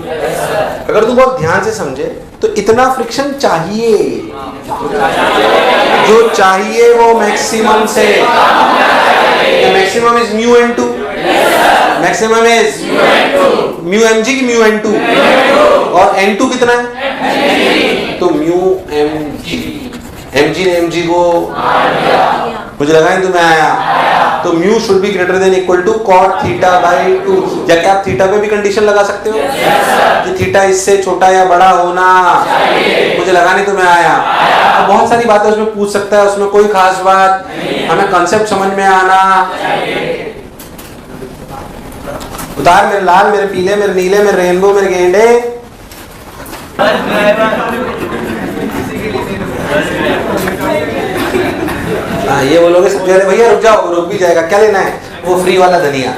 अगर तू बहुत ध्यान से समझे तो इतना फ्रिक्शन चाहिए, जो चाहिए वो मैक्सिमम से। Maximum is mu N2। Maximum is mu mg की म्यू N2। और N2 कितना है? तो म्यू mg ने mg को मुझे लगा नहीं तुम्हें आया। तो mu should be greater than equal to cot theta by 2। या क्या आप थीटा पे भी कंडीशन लगा सकते हो कि थीटा इससे छोटा या बड़ा होना? मुझे लगा नहीं तुम्हें आया। तो बहुत सारी बातें उसमें पूछ सकता है, उसमें कोई खास बात, हमें कंसेप्ट समझ में आना। उतार मेरे लाल, मेरे पीले, मेरे नीले, मेरे रेनबो, मेरे गेंडे। हाँ ये बोलोगे सबसे पहले भैया रुक जाओ, रुक भी जाएगा। क्या लेना है? वो फ्री वाला धनिया।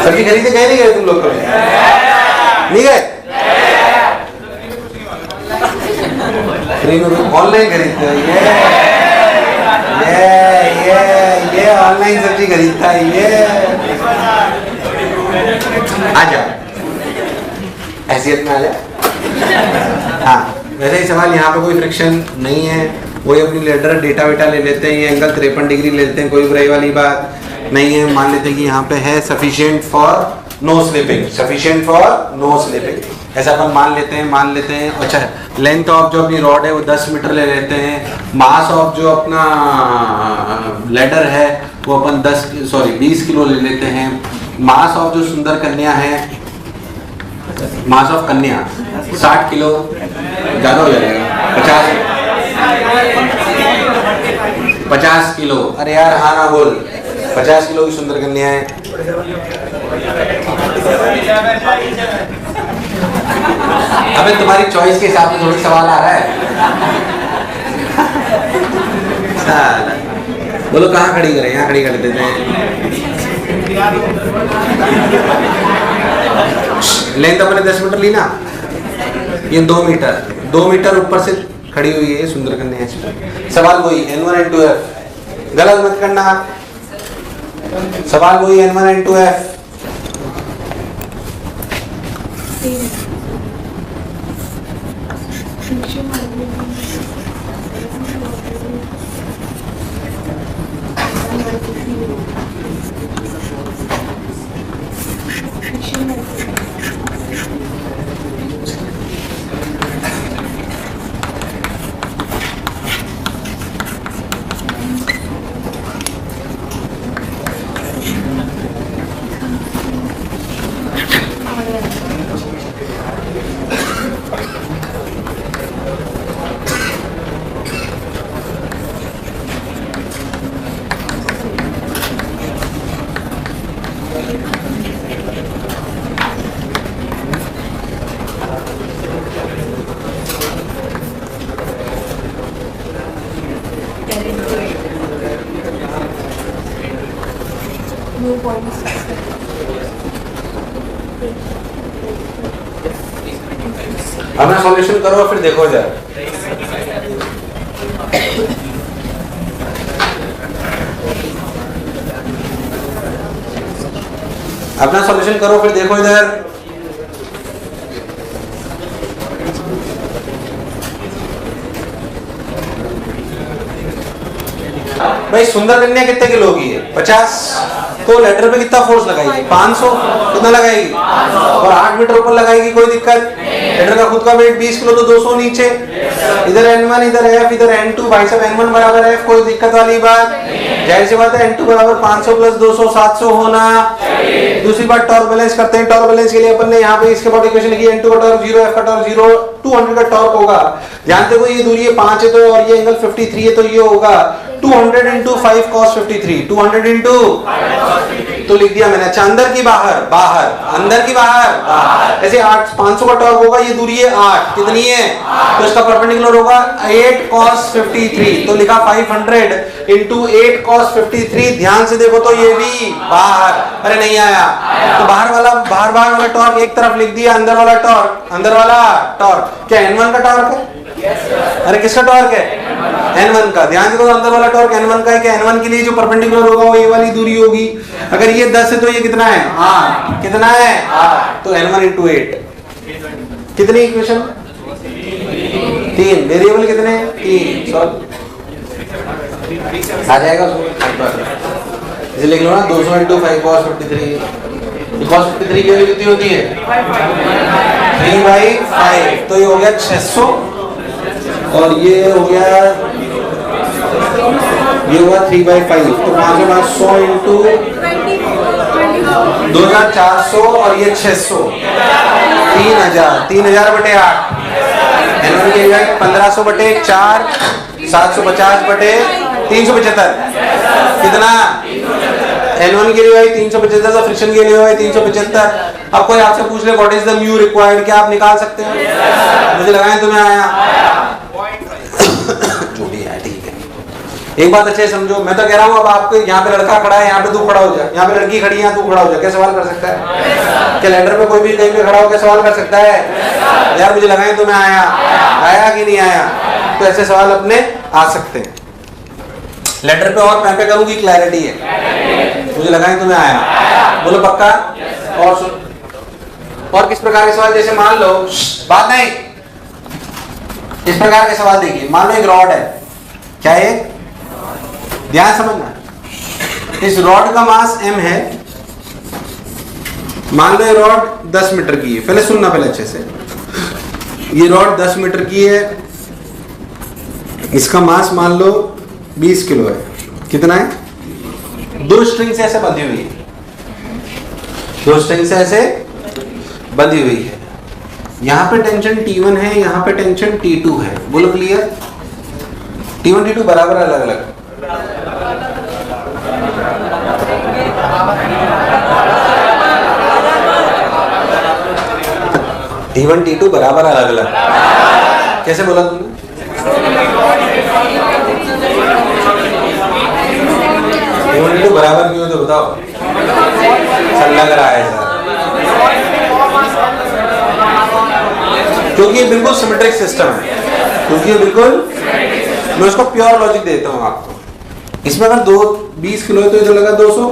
सब्जी खरीदे गए नहीं गए तुम लोग कभी? नहीं गए? फ्री में ऑनलाइन खरीदते हो? ये ऑनलाइन सब्जी खरीदता है ये। आजा हैसियत में आ जा। हाँ वैसे ही सवाल यहाँ पे कोई फ्रिक्शन नहीं है, वही अपनी लेटर डेटा वेटा ले लेते हैं, ये एंगल 53 डिग्री लेते हैं, कोई बुराई वाली बात नहीं है। मान लेते हैं कि यहाँ पे है sufficient for no slipping. Sufficient for no slipping ऐसा अपन मान लेते हैं। अच्छा लेंथ ऑफ जो अपनी रॉड है वो 10 मीटर ले लेते हैं। मास ऑफ जो अपना लेडर है वो अपन 20 किलो ले लेते हैं। मास ऑफ जो सुंदर कन्या है, मास ऑफ कन्या 60 किलो, ज्यादा हो जाएगा 50 किलो। अरे यार हाँ ना बोल। 50 किलो की सुंदर कन्या है। अबे तुम्हारी चॉइस के हिसाब से थोड़ी सवाल आ रहा है। साला। बोलो कहाँ खड़ी करें, यहाँ खड़ी कर देते हैं। लेंथ अपने 10 मीटर ली ना, ये 2 मीटर, 2 मीटर ऊपर से खड़ी हुई है सुंदर कन्या। सवाल वही N1 N2F, गलत मत करना। सवाल वही N1 N2F। अपना सॉल्यूशन करो फिर देखो जरा। अपना सॉल्यूशन करो फिर देखो इधर। भाई सुंदर कन्या कितने किलो की है? 50। तो लेटर पे कितना फोर्स लगाएगी? 500। कितना लगाएगी? और 8 मीटर ऊपर लगाएगी, कोई दिक्कत? लेटर का खुद का वेट 20 किलो, तो 200 नीचे। इधर N1 इधर F इधर N2, भाई साहब N1 बराबर F, कोई दिक्कत वाली बात? जाहिर सी बात है N2 बराबर 500 प्लस 200 700 होना। दूसरी बात टॉर्क बैलेंस करते हैं। टॉर्क बैलेंस के लिए अपन ने यहाँ पे इसके बाद इक्वेशन लिखी N2 का टॉर्क 0, F का टॉर्क 0, 200 का टॉर्क होगा। जानते हो ये दूरी है 5 है तो, और ये एंगल 53 है तो ये होगा 200 into 5 cos 53, 200 into, तो लिख दिया मैंने। अच्छा अंदर की बाहर, बाहर अंदर की बाहर, ऐसे 500 का टॉर्क होगा, ये दूरी है 8, कितनी है? तो इसका परपेंडिकुलर होगा 8 cos 53, तो लिखा 500 into 8 cos 53। ध्यान से देखो तो ये भी बाहर, अरे नहीं आया तो बाहर वाला टॉर्क एक तरफ लिख दिया, अंदर वाला टॉर्क क्या N1 का टॉर्क है? अरे किसका टॉर्क है? N1 का। ध्यान से देखो अंदर वाला टॉर्क N1 का है। क्या N1 के लिए जो परपेंडिकुलर होगा वो ये वाली दूरी होगी। अगर ये 10 है तो ये कितना है? 8। कितना है? 8। तो N1 into 8 कितनी इक्वेशन? 3। वेरिएबल कितने हैं? 3। आ जाएगा इसे लिख लो ना, 200 into 5 cos 53। cos 53 की वैल्यू कितनी होती है? 3/5। तो ये हो गया 600 और ये हो गया 3/5। तो 500 into 2400 और ये 600, 3000 बटे 8। N1 की जगह 1500 बटे 4, 750 बटे 375। कितना? N1 के लिए भाई 375 था, फ्रिक्शन के लिए भाई 375। अब कोई आपसे पूछ ले what is the mu required, क्या आप निकाल सकते हैं? मुझे लगा है तुम्हें आया। जो भी है ठीक है। एक बात अच्छे समझो, मैं तो कह रहा हूँ अब आपको यहाँ पे लड़का खड़ा है, यहाँ पे तू खड़ा हो जा, यहाँ पे लड़की खड़ी है, यहाँ तू खड़ा हो जा, क्या सवाल कर सकता है? क्या लेटर पे कोई भी कहीं पे खड़ा होकर सवाल कर सकता है? यार मुझे लगा है तुम्हें आया कि नहीं आया? तो ऐसे सवाल अपने आ सकते हैं। लेटर पे और पे करूंगी, क्लैरिटी है। मुझे लगा है तुम्हें आया, बोलो पक्का? और सुन, और किस प्रकार के सवाल, जैसे मान लो बात नहीं, इस प्रकार के सवाल देखिए। मान लो एक रॉड है, क्या है? ध्यान समझना, इस रॉड का मास m है। मान लो ये रॉड 10 मीटर की है। पहले सुनना, पहले अच्छे से। ये रॉड 10 मीटर की है, इसका मास मान लो 20 किलो है। कितना है? 2 स्ट्रिंग से ऐसे बंधी हुई है, 2 स्ट्रिंग से ऐसे बंधी हुई है। यहाँ पे टेंशन T1 है, यहाँ पे टेंशन T2 है। बोलो क्लियर? T1 T2 बराबर अलग अलग। T1 T2 बराबर अलग अलग, कैसे बोला तुमने? T1 T2 बराबर क्यों है तो बताओ, सर लग रहा है सर, क्योंकि ये बिल्कुल सिमेट्रिक सिस्टम है, क्योंकि ये बिल्कुल, मैं उसको प्योर लॉजिक देता हूँ आपको। इसमें अगर 20 किलो है तो इधर लगा 200,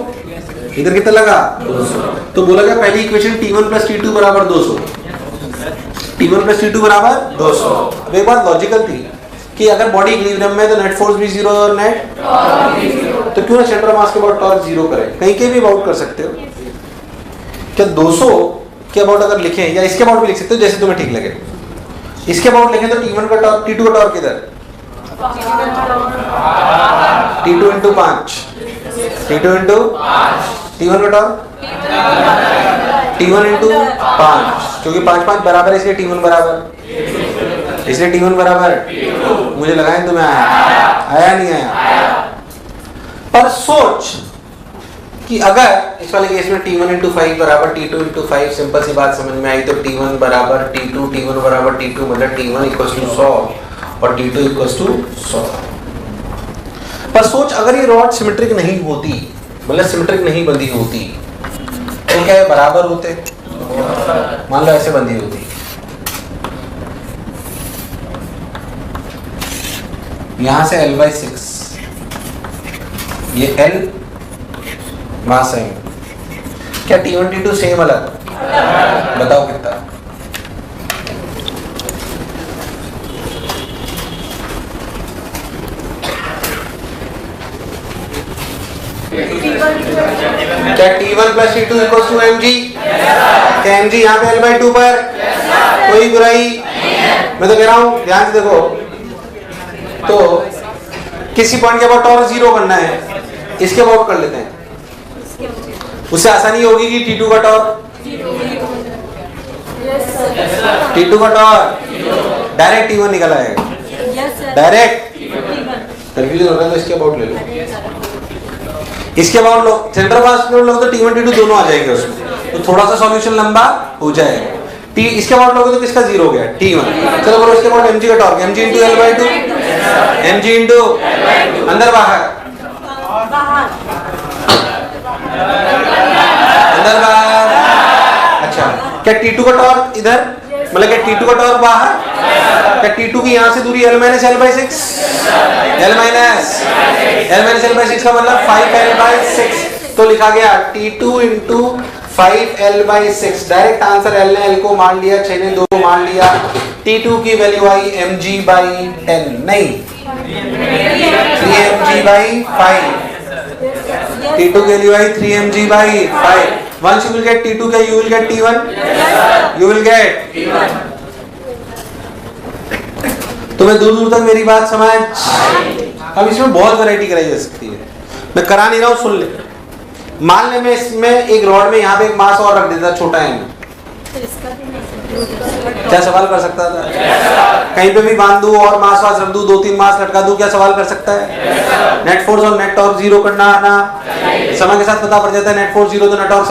इधर कितना लगा 200, तो बोला गया पहली इक्वेशन T1 प्लस T2 बराबर 200, T1 प्लस T2 बराबर 200। अब एक बात लॉजिकल थी कि अगर बॉडी इक्विलिब्रियम में तो नेट फोर्स भी 0 और नेट, तो क्यों ना सेंटर ऑफ मास के अबाउट टॉर्क 0 करें, कहीं के भी अबाउट कर सकते हो। क्या 200 के अबाउट अगर लिखें या इसके अबाउट भी लिख सकते हो, जैसे तुम्हें ठीक लगे। इसके अबाउट लिखें तो T1 का टॉर्क, T2 का टॉर्क किधर, T2 into 5, T2 into T1 का टॉर्क T1 इंटू 5, क्योंकि 5 बराबर है इसलिए T1 बराबर, इसलिए T1 बराबर, मुझे लगा है तुम्हें आया नहीं आया। पर सोच कि अगर इस वाले केस में T1 इंटू 5 बराबर T2 इंटू 5, सिंपल सी बात समझ में आई, तो T1 बराबर T2, T1 बराबर T2, मतलब T1 इक्वल टू 100 और T2 इक्वल टू 100। पर सोच अगर ये रॉड सिमेट्रिक नहीं होती, मतलब सिमेट्रिक नहीं बंधी होती, तो क्या ये बराबर होते? मान लो ऐसे बंधी होती, यहां से L/6, ये L वहां सेम, क्या T1 T2 सेम अलग? बताओ कितना? क्या T1 plus T2 equal to mg? क्या mg यहाँ पे L/2 पर? कोई बुराई? मैं तो कह रहा हूँ ध्यान से देखो, तो किसी पॉइंट के अबाउट टॉर्क 0 करना है, इसके अबाउट कर लेते हैं, उससे आसानी होगी कि T2 का टॉर्क, T2 का टॉर्क डायरेक्ट T1 निकल आएगा, डायरेक्ट। कंफ्यूजन होगा तो इसके अबाउट ले लो, इसके अबाउट लो, सेंटर पास लो तो T1 T2 दोनों आ जाएंगे उसमें, तो थोड़ा सा सॉल्यूशन लंबा हो जाएगा। इसके अबाउट लोगे तो किसका 0 हो गया? T1। चलो बोलो इसके अबाउट mg का torque, mg into L/2, mg into अंदर बाहर, अंदर बाहर। अच्छा, क्या T2 का टॉर्क इधर, मतलब क्या T2 का टॉर्क बाहर, क्या T2 की यहां से दूरी L-L/6, L-L/6 का मतलब 5L/6, तो लिखा गया T2 into 5L/6, direct answer L ने L को मान लिया, 6 ने 2 को मान लिया, T2 की वैल्यू आई mg/10, नहीं 3mg/5, T2 की value I 3mg/5। Once you will get T2 क्या you will get T1? You will get T1। तुम्हें दूर दूर तक मेरी बात समझ? अब इसमें बहुत वैरायटी कराई जा सकती है, मैं करा नहीं रहा हूँ, सुन ले। मान ले मैं इसमें एक रॉड में यहाँ पे एक मास और रख देता, छोटा है, क्या सवाल कर सकता था? कहीं पे भी बांध दूं और मास वास रख दूं, 2-3 मास लटका दूं, क्या सवाल कर सकता है? नेट फोर्स और नेट टॉर्क 0 करना आना, समय के साथ पता पड़ जाता है, नेट फोर्स 0 तो नेट टॉर्क